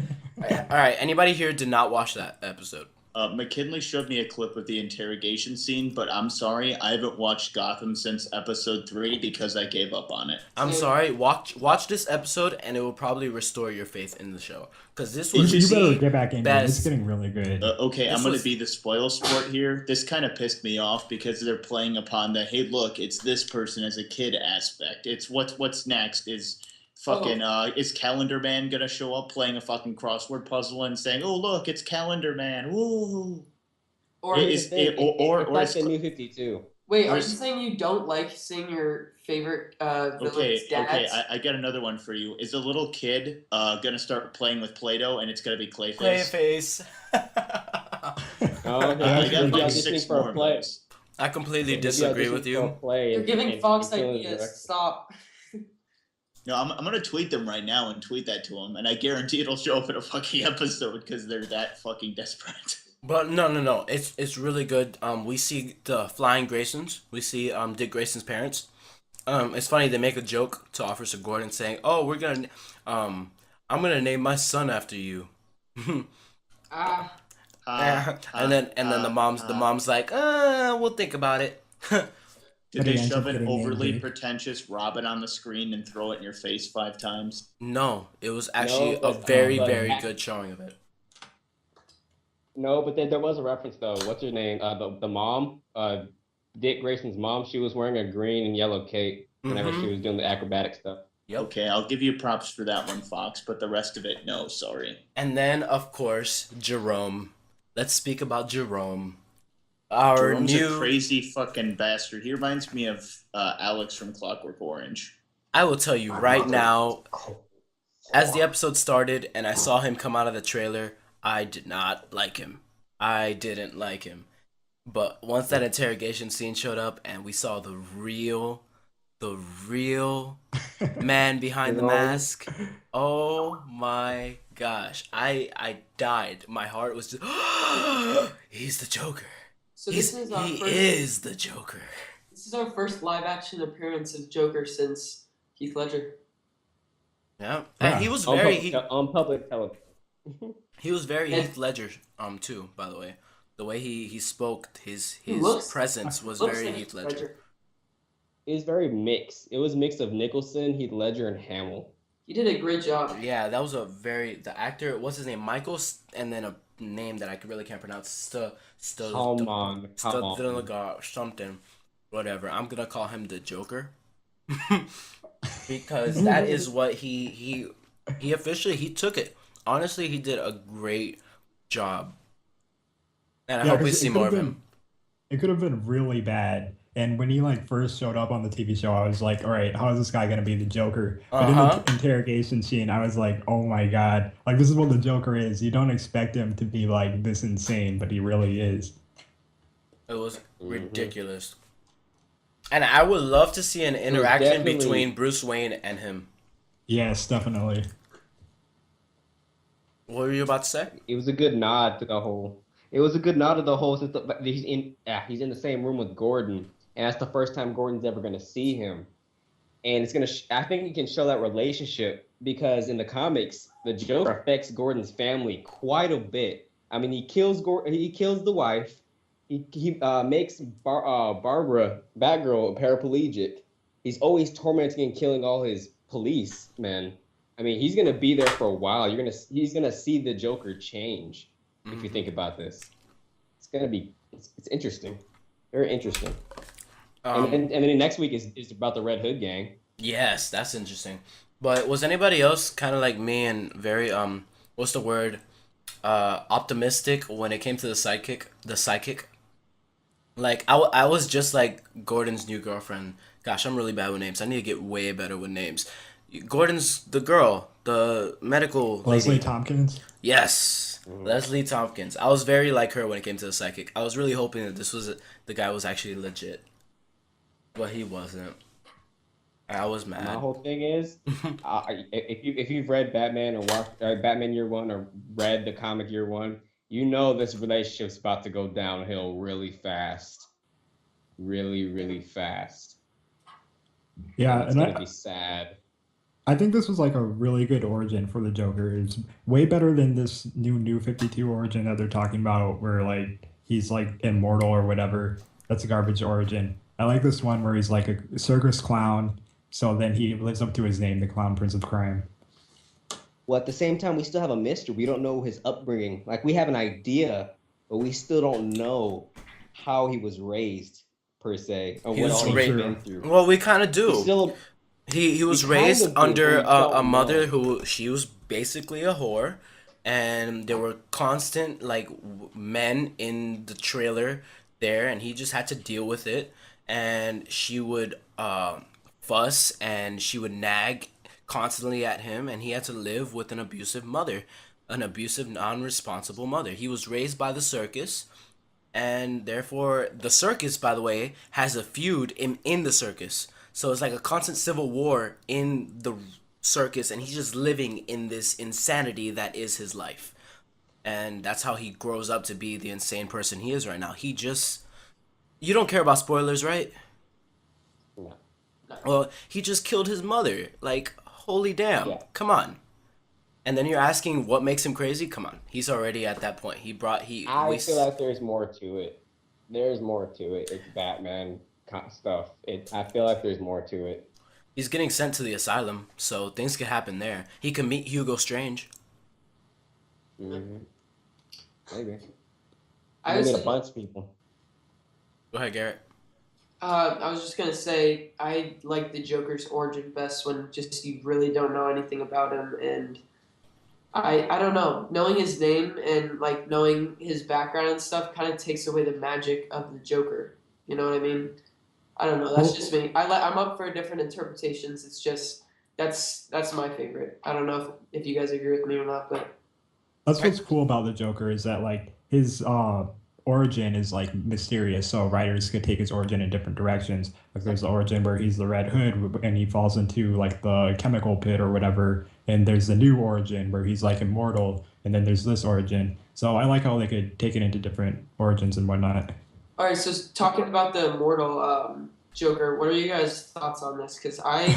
Speaker 2: All right, anybody here did not watch that episode?
Speaker 4: McKinley showed me a clip of the interrogation scene, but I'm sorry, I haven't watched Gotham since episode 3 because I gave up on it.
Speaker 2: I'm sorry. Watch this episode, and it will probably restore your faith in the show. Because this was
Speaker 3: you better get back in.
Speaker 2: best.
Speaker 3: It's getting really good.
Speaker 4: Okay,
Speaker 2: This
Speaker 4: I'm going
Speaker 2: was-
Speaker 4: to be the spoil sport here. This kind of pissed me off because they're playing upon the, hey, look, it's this person as a kid aspect. It's what's next is fucking, is Calendar Man going to show up playing a fucking crossword puzzle and saying, oh, look, it's Calendar Man. Woo!
Speaker 1: Or
Speaker 5: It's like the New 52.
Speaker 1: wait, are you saying you don't like seeing your favorite villain's dads?
Speaker 4: I got another one for you. Is a little kid gonna start playing with Play-Doh and it's gonna be Clayface?
Speaker 2: Clayface.
Speaker 4: I got like 6 more of those.
Speaker 2: I completely disagree with you.
Speaker 1: You're giving Fox ideas. Stop.
Speaker 4: No, I'm gonna tweet them right now and tweet that to them, and I guarantee it'll show up in a fucking episode because they're that fucking desperate.
Speaker 2: But no. It's really good. We see the Flying Graysons. We see Dick Grayson's parents. It's funny they make a joke to Officer Gordon saying, "Oh, I'm gonna name my son after you." And then the mom's like, we'll think about it.
Speaker 4: Did
Speaker 3: But he
Speaker 4: they
Speaker 3: ends
Speaker 4: shove
Speaker 3: up
Speaker 4: an
Speaker 3: getting named
Speaker 4: overly
Speaker 3: Jake.
Speaker 4: pretentious Robin on the screen and throw it in your face 5 times?
Speaker 2: No, it was actually a
Speaker 5: but
Speaker 2: very,
Speaker 5: but
Speaker 2: very good showing of it.
Speaker 5: no, but there was a reference though. What's her name? The mom, Dick Grayson's mom. She was wearing a green and yellow cape whenever she was doing the acrobatic stuff.
Speaker 2: Yep.
Speaker 4: Okay, I'll give you props for that one, Fox, but the rest of it, no, sorry.
Speaker 2: And then, of course, Jerome. Let's speak about Jerome. Our
Speaker 4: Jerome's a
Speaker 2: new.
Speaker 4: crazy fucking bastard. He reminds me of Alex from Clockwork Orange.
Speaker 2: I will tell you right now, as the episode started and I saw him come out of the trailer, I did not like him. I didn't like him. But once that interrogation scene showed up and we saw the real man behind the mask, oh my gosh. I died. My heart was just, he's the Joker.
Speaker 1: So this is our
Speaker 2: He
Speaker 1: first,
Speaker 2: is the Joker.
Speaker 1: This is our first live action appearance of Joker since Heath Ledger.
Speaker 2: Yeah.
Speaker 3: Yeah.
Speaker 2: And he was very
Speaker 5: on public television.
Speaker 2: he was very
Speaker 1: Yeah.
Speaker 2: Heath Ledger too, by the way. The way he spoke, his
Speaker 1: looks-
Speaker 2: presence was
Speaker 1: Looks
Speaker 2: very
Speaker 1: like
Speaker 2: Heath Ledger.
Speaker 5: It was very mixed. It was a mix of Nicholson, Heath Ledger, and Hamill.
Speaker 1: He did a great job.
Speaker 2: Yeah, that was the actor, what's his name? Michael, and then a name that I really can't pronounce.
Speaker 5: Come on.
Speaker 2: Something. Whatever. I'm gonna call him the Joker. Because that is what he officially he took it. Honestly, he did a great job. And I hope we
Speaker 3: 'cause
Speaker 2: see
Speaker 3: it
Speaker 2: more
Speaker 3: could've
Speaker 2: of
Speaker 3: been-
Speaker 2: him.
Speaker 3: It could have been really bad. And when he like first showed up on the TV show, I was like, all right, how is this guy gonna be the Joker? But in
Speaker 2: Uh-huh.
Speaker 3: the interrogation scene, I was like, oh my god, like this is what the Joker is. You don't expect him to be like this insane, but he really is.
Speaker 2: It was ridiculous. And I would love to see an interaction
Speaker 5: definitely-
Speaker 2: between Bruce Wayne and him.
Speaker 3: Yes, definitely.
Speaker 2: What were you about to say?
Speaker 5: It was a good nod to the whole. It was a good nod to the whole. Since he's in the same room with Gordon, and that's the first time Gordon's ever gonna see him. And it's gonna. I think you can show that relationship because in the comics, the Joker affects Gordon's family quite a bit. I mean, he kills the wife. He makes Barbara Batgirl paraplegic. He's always tormenting and killing all his policemen. I mean, he's gonna be there for a while. He's gonna see the Joker change. If you think about this, it's gonna be it's interesting, very interesting. And then next week is about the Red Hood gang.
Speaker 2: Yes, that's interesting. But was anybody else kind of like me and very what's the word? Optimistic when it came to the psychic? The psychic? Like I was just like Gordon's new girlfriend. Gosh, I'm really bad with names. I need to get way better with names. Gordon's the girl, the medical
Speaker 3: Leslie
Speaker 2: lady.
Speaker 3: Tompkins.
Speaker 2: Yes, Leslie Tompkins. I was very like her when it came to the psychic. I was really hoping that the guy was actually legit, but he wasn't. I was mad.
Speaker 5: My whole thing is, if you've read Batman or watched Batman Year One or read the comic Year One, you know this relationship's about to go downhill really fast, really fast.
Speaker 3: Yeah,
Speaker 5: It's
Speaker 3: and
Speaker 5: gonna be sad.
Speaker 3: I think this was like a really good origin for the Joker. It's way better than this new 52 origin that they're talking about where like he's like immortal or whatever. That's a garbage origin. I like this one where he's like a circus clown, so then he lives up to his name, the Clown Prince of Crime.
Speaker 5: Well, at the same time, we still have a mystery. We don't know his upbringing. Like we have an idea, but we still don't know how he was raised per se, or
Speaker 2: He
Speaker 5: what
Speaker 2: was
Speaker 5: all he's
Speaker 2: raised-
Speaker 5: been through.
Speaker 2: Well, we kind of
Speaker 5: We
Speaker 2: do.
Speaker 5: still,
Speaker 2: He was
Speaker 5: We kind
Speaker 2: raised
Speaker 5: of do,
Speaker 2: under
Speaker 5: but we don't
Speaker 2: a mother
Speaker 5: know.
Speaker 2: who she was basically a whore, and there were constant like men in the trailer there, and he just had to deal with it. And she would fuss and she would nag constantly at him, and he had to live with an abusive mother, an abusive, non-responsible mother. He was raised by the circus. And therefore, the circus, by the way, has a feud in the circus. So it's like a constant civil war in the circus, and he's just living in this insanity that is his life. And that's how he grows up to be the insane person he is right now. He just... You don't care about spoilers, right?
Speaker 5: No.
Speaker 2: Well, he just killed his mother. Like, holy damn.
Speaker 5: Yeah.
Speaker 2: Come on. And then you're asking what makes him crazy? Come on. He's already at that point.
Speaker 5: I feel like there's more to it. There's more to it. It's Batman. stuff. I feel like there's more to it.
Speaker 2: He's getting sent to the asylum, so things could happen there. He could meet Hugo Strange.
Speaker 5: Mm-hmm. Maybe.
Speaker 1: I
Speaker 5: I
Speaker 1: was
Speaker 5: meet a bunch of people.
Speaker 2: Go ahead, Garrett.
Speaker 1: I was just gonna say I like the Joker's origin best when just you really don't know anything about him, and I don't know, knowing his name and like knowing his background and stuff kind of takes away the magic of the Joker. You know what I mean? I don't know. That's just me. I'm up for different interpretations. It's just that's my favorite. I don't know if you guys agree with me or not, but
Speaker 3: That's what's cool about the Joker is that like his origin is like mysterious, so writers could take his origin in different directions. Like there's the origin where he's the Red Hood and he falls into like the chemical pit or whatever, and there's the new origin where he's like immortal, and then there's this origin. So I like how they could take it into different origins and whatnot.
Speaker 1: all right. So talking about the immortal Joker, what are you guys' thoughts on this? Because I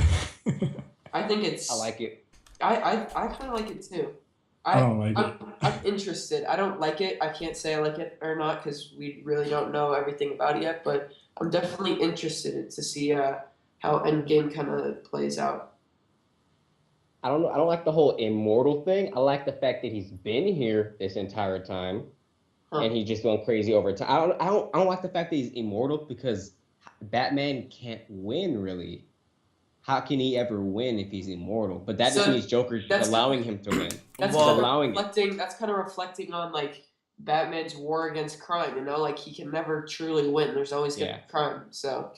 Speaker 1: think it's
Speaker 5: I like it.
Speaker 1: I kind of like it too.
Speaker 3: I don't like
Speaker 1: I'm,
Speaker 3: it.
Speaker 1: I'm interested. I don't like it. I can't say I like it or not because we really don't know everything about it yet. But I'm definitely interested to see how Endgame kind of plays out.
Speaker 5: I don't know. I don't like the whole immortal thing. I like the fact that he's been here this entire time,
Speaker 1: Huh.
Speaker 5: and he's just going crazy over time. I don't like the fact that he's immortal because Batman can't win really. How can he ever win if he's immortal? But that just
Speaker 1: So,
Speaker 5: means Joker's
Speaker 1: that's-
Speaker 5: allowing him to win.
Speaker 1: That's
Speaker 2: Well-
Speaker 1: kind of
Speaker 5: allowing it.
Speaker 1: reflecting. That's kind of reflecting on like Batman's war against crime. You know, like he can never truly win. There's always gonna be crime. So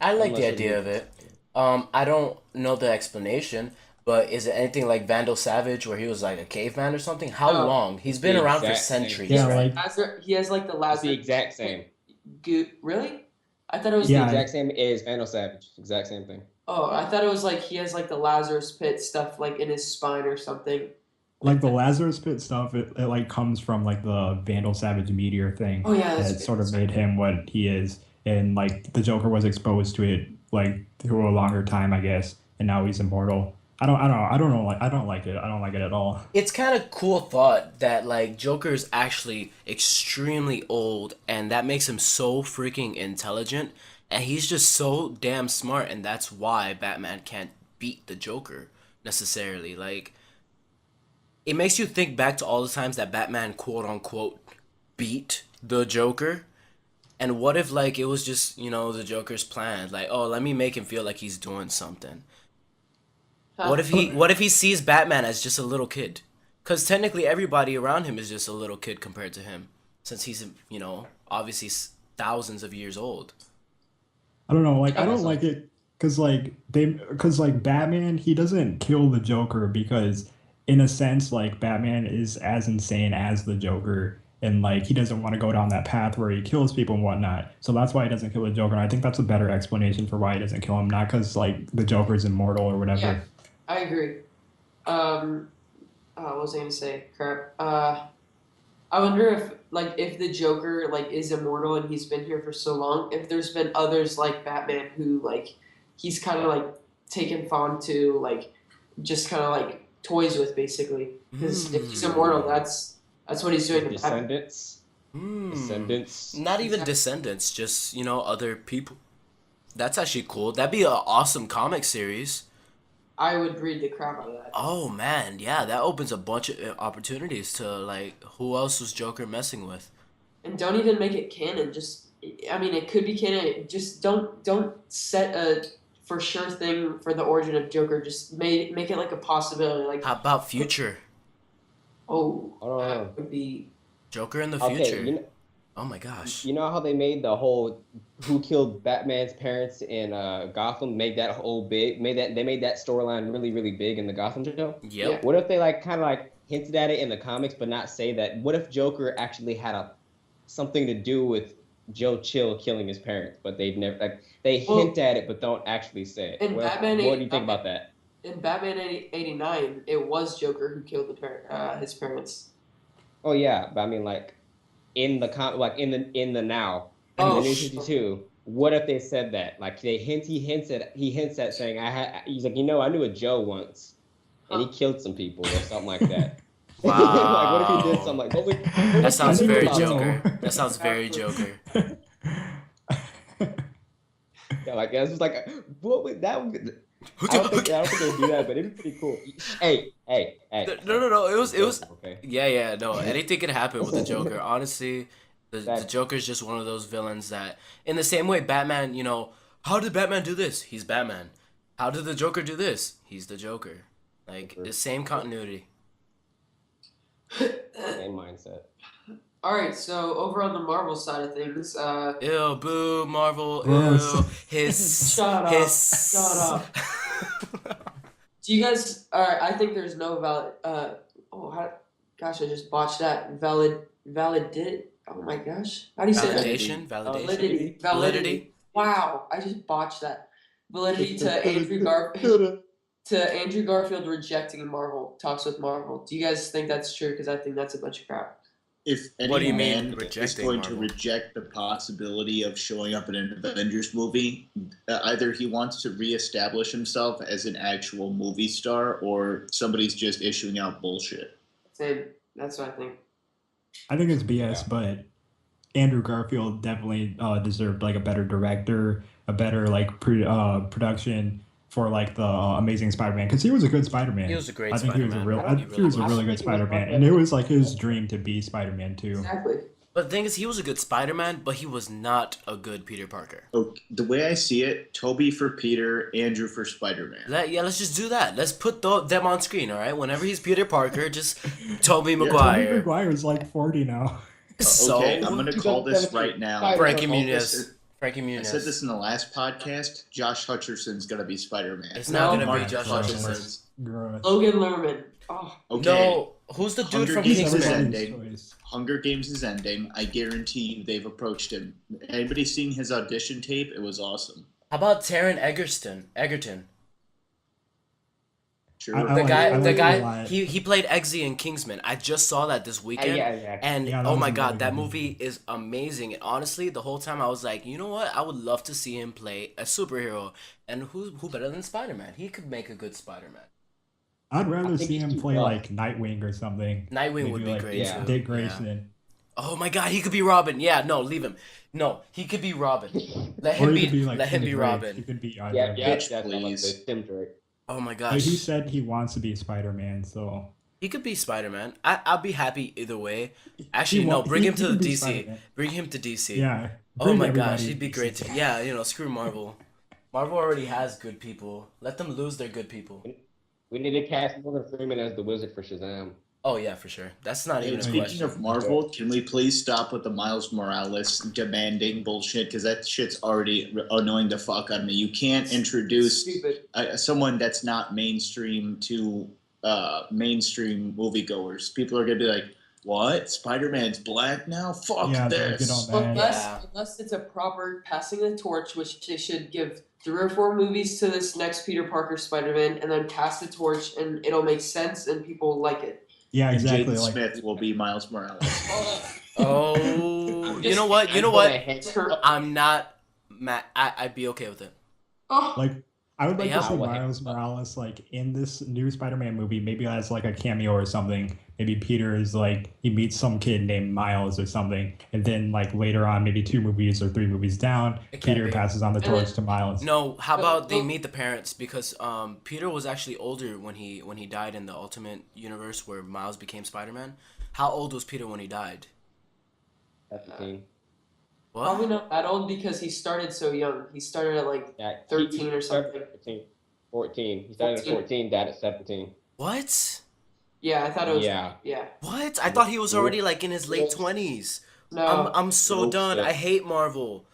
Speaker 2: I like the
Speaker 5: Unless
Speaker 2: idea
Speaker 5: you-
Speaker 2: of it. I don't know the explanation, but is it anything like Vandal Savage where he was like a caveman or something? How
Speaker 1: No.
Speaker 2: long? He's been
Speaker 5: The
Speaker 2: around for
Speaker 5: exact same.
Speaker 2: centuries.
Speaker 3: Yeah,
Speaker 2: right?
Speaker 3: like
Speaker 1: he has like the
Speaker 5: It's
Speaker 1: Lazarus.
Speaker 5: the exact same.
Speaker 1: Really? I thought it was
Speaker 3: Yeah.
Speaker 5: The exact same as Vandal Savage. Exact same thing.
Speaker 1: Oh, I thought it was like he has like the Lazarus Pit stuff like in his spine or something.
Speaker 3: like the Lazarus Pit stuff, it like comes from like the Vandal Savage meteor thing.
Speaker 1: Oh yeah, that's
Speaker 3: That sort of made him what he is, and like the Joker was exposed to it like through a longer time, I guess, and now he's immortal. I don't know. Like I don't like it. I don't like it at all.
Speaker 2: It's kind of cool thought that like Joker is actually extremely old, and that makes him so freaking intelligent, and he's just so damn smart, and that's why Batman can't beat the Joker necessarily. Like, it makes you think back to all the times that Batman quote unquote beat the Joker. And what if like it was just, the Joker's plan? Like, oh, let me make him feel like he's doing something. What if he sees Batman as just a little kid? Cuz technically everybody around him is just a little kid compared to him, since he's, obviously thousands of years old.
Speaker 3: I don't know. Like I don't like it because like Batman, he doesn't kill the Joker because in a sense like Batman is as insane as the Joker. And like he doesn't want to go down that path where he kills people and whatnot, so that's why he doesn't kill the Joker. And I think that's a better explanation for why he doesn't kill him, not because like the Joker's immortal or whatever.
Speaker 1: Yeah, I agree. What was I gonna say? Crap. I wonder if the Joker like is immortal and he's been here for so long, if there's been others like Batman who like he's kind of like taken fond to like just kind of like toys with basically, because if he's immortal, that's what he's doing. to Batman.
Speaker 5: Descendants.
Speaker 2: Not even descendants, just, other people. That's actually cool. That'd be an awesome comic series.
Speaker 1: I would read the crap out of that.
Speaker 2: Oh man, yeah, that opens a bunch of opportunities to like who else was Joker messing with.
Speaker 1: And don't even make it canon. Just, I mean, it could be canon. Just don't set a for sure thing for the origin of Joker. Just make it like a possibility. Like,
Speaker 2: How about future?
Speaker 1: that would be.
Speaker 2: Joker in the
Speaker 5: Okay,
Speaker 2: future. Oh my gosh.
Speaker 5: You know how they made the whole who killed Batman's parents in Gotham, made that whole big, they made that storyline really, really big in the Gotham show?
Speaker 2: Yep.
Speaker 1: Yeah.
Speaker 5: What if they like kind of like hinted at it in the comics but not say that? What if Joker actually had something to do with Joe Chill killing his parents, but they've never they hint at it but don't actually say it?
Speaker 1: In
Speaker 5: What
Speaker 1: Batman
Speaker 5: do you think about that?
Speaker 1: In Batman '89, it was Joker who killed his parents.
Speaker 5: Oh yeah, but I mean like in the in the now, in the New 52. What if they said that? Like he hints at saying he's like, I knew a Joe once, and he killed some people or something like that.
Speaker 2: Wow.
Speaker 5: Like what if he did something like
Speaker 2: That sounds
Speaker 3: I
Speaker 2: very
Speaker 3: don't know.
Speaker 2: Joker. That sounds very Joker.
Speaker 5: Like that's just like what would that would. I don't think they'd do that, but it'd be pretty cool. Hey.
Speaker 2: No. It was.
Speaker 5: Okay.
Speaker 2: Yeah. No, anything can happen with the Joker. Honestly, the Joker's just one of those villains that, in the same way, Batman. You know, how did Batman do this? He's Batman. How did the Joker do this? He's the Joker. Like the same continuity.
Speaker 5: Same mindset.
Speaker 1: All right, so over on the Marvel side of things,
Speaker 2: Ew, boo, Marvel.
Speaker 3: Gross.
Speaker 2: Ew, hiss.
Speaker 1: Shut up,
Speaker 2: Hiss.
Speaker 1: shut up. Do you guys? All right, I think there's no valid. Gosh, I just botched that. Valid. Oh my gosh, how do you say that?
Speaker 2: Validation.
Speaker 1: Validity. Wow, I just botched that. Validity to Andrew Garfield rejecting Marvel talks with Marvel. Do you guys think that's true? Because I think that's a bunch of crap.
Speaker 4: If any
Speaker 2: What do you
Speaker 4: man
Speaker 2: mean,
Speaker 4: is
Speaker 2: rejecting
Speaker 4: going
Speaker 2: Marvel?
Speaker 4: to reject the possibility of showing up in an Avengers movie, either he wants to reestablish himself as an actual movie star, or somebody's just issuing out bullshit.
Speaker 1: Same. That's what I think.
Speaker 3: I think it's BS, but Andrew Garfield definitely deserved like a better director, a better like production for like the Amazing Spider-Man, because he was a good Spider-Man.
Speaker 2: He was a great
Speaker 3: I think
Speaker 2: Spider-Man.
Speaker 3: he was a really good Spider-Man, and it was like his dream to be Spider-Man too.
Speaker 1: Exactly.
Speaker 2: But the thing is, he was a good Spider-Man, but he was not a good Peter Parker.
Speaker 4: Okay, the way I see it, Toby for Peter, Andrew for Spider-Man.
Speaker 2: Let's just do that. Let's put them on screen, all right? Whenever he's Peter Parker, just Tobey
Speaker 3: Tobey
Speaker 2: Maguire.
Speaker 3: Maguire's like 40 now.
Speaker 2: So,
Speaker 4: Okay, I'm going to call this right now.
Speaker 2: Frankie
Speaker 4: I'm gonna call
Speaker 2: Muniz.
Speaker 4: this-
Speaker 2: Frankie
Speaker 4: I
Speaker 2: Muniz.
Speaker 4: said this in the last podcast. Josh Hutcherson's going to be Spider-Man.
Speaker 2: It's not
Speaker 1: No.
Speaker 2: gonna be
Speaker 4: Mark
Speaker 2: Josh
Speaker 4: Hutcherson.
Speaker 2: Hutcherson.
Speaker 3: Gross.
Speaker 1: Logan Lerman. Oh,
Speaker 4: Okay.
Speaker 2: No, who's the dude
Speaker 4: Hunger
Speaker 2: from
Speaker 4: Games is
Speaker 2: Kingsman?
Speaker 4: ending. Hunger Games is ending. I guarantee you they've approached him. Anybody seen his audition tape? It was awesome.
Speaker 2: How about Taron Egerton?
Speaker 4: Sure.
Speaker 3: I
Speaker 2: The
Speaker 3: like-
Speaker 2: guy,
Speaker 3: I like
Speaker 2: the
Speaker 3: him a
Speaker 2: guy,
Speaker 3: lot.
Speaker 2: he played Eggsy in Kingsman. I just saw that this weekend,
Speaker 5: Yeah.
Speaker 2: and
Speaker 3: Yeah, that
Speaker 2: oh
Speaker 3: was
Speaker 2: my
Speaker 3: a
Speaker 2: god,
Speaker 3: really
Speaker 2: that
Speaker 3: good
Speaker 2: movie is amazing. And honestly, the whole time I was like, you know what? I would love to see him play a superhero. And who better than Spider-Man? He could make a good Spider-Man.
Speaker 3: I'd rather
Speaker 5: think
Speaker 3: see
Speaker 5: he's
Speaker 3: him
Speaker 5: too
Speaker 3: play
Speaker 5: rough.
Speaker 3: like Nightwing or something.
Speaker 2: Nightwing
Speaker 3: Maybe
Speaker 2: would be
Speaker 3: like
Speaker 2: great
Speaker 5: yeah.
Speaker 2: too.
Speaker 3: Dick
Speaker 2: Yeah.
Speaker 3: Grayson.
Speaker 2: Oh my god, he could be Robin. Yeah, no, leave him. No, he could be Robin. Let
Speaker 3: Or
Speaker 2: him
Speaker 3: he
Speaker 2: be.
Speaker 3: could be like
Speaker 2: Let him
Speaker 3: Tim
Speaker 2: be
Speaker 3: Drake.
Speaker 2: Robin.
Speaker 3: He could be
Speaker 5: Yeah,
Speaker 3: either.
Speaker 4: Bitch,
Speaker 5: that's
Speaker 4: please.
Speaker 5: Tim Drake.
Speaker 2: Oh my
Speaker 3: But
Speaker 2: gosh.
Speaker 3: he said he wants to be Spider-Man, so
Speaker 2: He could be Spider-Man. I'll be happy either way. Actually, no, bring him to
Speaker 3: could
Speaker 2: the
Speaker 3: be
Speaker 2: DC.
Speaker 3: Spider-Man.
Speaker 2: Bring him to DC.
Speaker 3: Yeah.
Speaker 2: Oh
Speaker 3: bring
Speaker 2: my
Speaker 3: everybody
Speaker 2: gosh,
Speaker 3: to
Speaker 2: he'd be
Speaker 3: DC.
Speaker 2: great too. Yeah, screw Marvel. Marvel already has good people. Let them lose their good people.
Speaker 5: We need to cast Morgan Freeman as the Wizard for Shazam.
Speaker 2: Oh yeah, for sure. That's not even
Speaker 4: Hey,
Speaker 2: a
Speaker 4: speaking
Speaker 2: question.
Speaker 4: of Marvel, can we please stop with the Miles Morales demanding bullshit? Because that shit's already annoying the fuck out of me. You can't introduce
Speaker 1: stupid.
Speaker 4: someone that's not mainstream to mainstream moviegoers. People are gonna be like, "What? Spider-Man's black now? Fuck
Speaker 3: Yeah, they'll
Speaker 4: this!"
Speaker 3: get on that.
Speaker 1: Unless it's a proper passing the torch, which they should give 3 or 4 movies to this next Peter Parker Spider-Man, and then pass the torch, and it'll make sense, and people will like it.
Speaker 3: Yeah,
Speaker 4: And
Speaker 3: exactly.
Speaker 4: Jaden
Speaker 3: Like
Speaker 4: Smith will be Miles Morales.
Speaker 2: Oh, you know what? You know what? I'm not mad. I'd be okay with it.
Speaker 1: Oh,
Speaker 3: like I would like
Speaker 2: Yeah.
Speaker 3: to see
Speaker 5: What
Speaker 3: Miles
Speaker 5: happened?
Speaker 3: Morales like in this new Spider-Man movie, maybe as like a cameo or something. Maybe Peter is like he meets some kid named Miles or something, and then like later on, maybe 2 movies or 3 movies down,
Speaker 2: It can't
Speaker 3: Peter
Speaker 2: be.
Speaker 3: passes on the
Speaker 1: And then-
Speaker 3: torch to Miles.
Speaker 2: No, how about they
Speaker 1: Well-
Speaker 2: meet the parents, because Peter was actually older when he died in the Ultimate Universe where Miles became Spider-Man. How old was Peter when he died?
Speaker 5: That's the thing.
Speaker 2: What?
Speaker 1: probably not that old because he started so young. He started at like
Speaker 5: Yeah,
Speaker 1: 13 or
Speaker 5: he started
Speaker 1: something.
Speaker 5: at 14. He started at 14, died at 17.
Speaker 2: What?
Speaker 1: Yeah, I thought it was.
Speaker 5: Yeah.
Speaker 1: Yeah.
Speaker 2: What? I thought he was already like in his late 20s.
Speaker 1: No.
Speaker 2: I'm so
Speaker 5: Nope.
Speaker 2: done. I hate Marvel.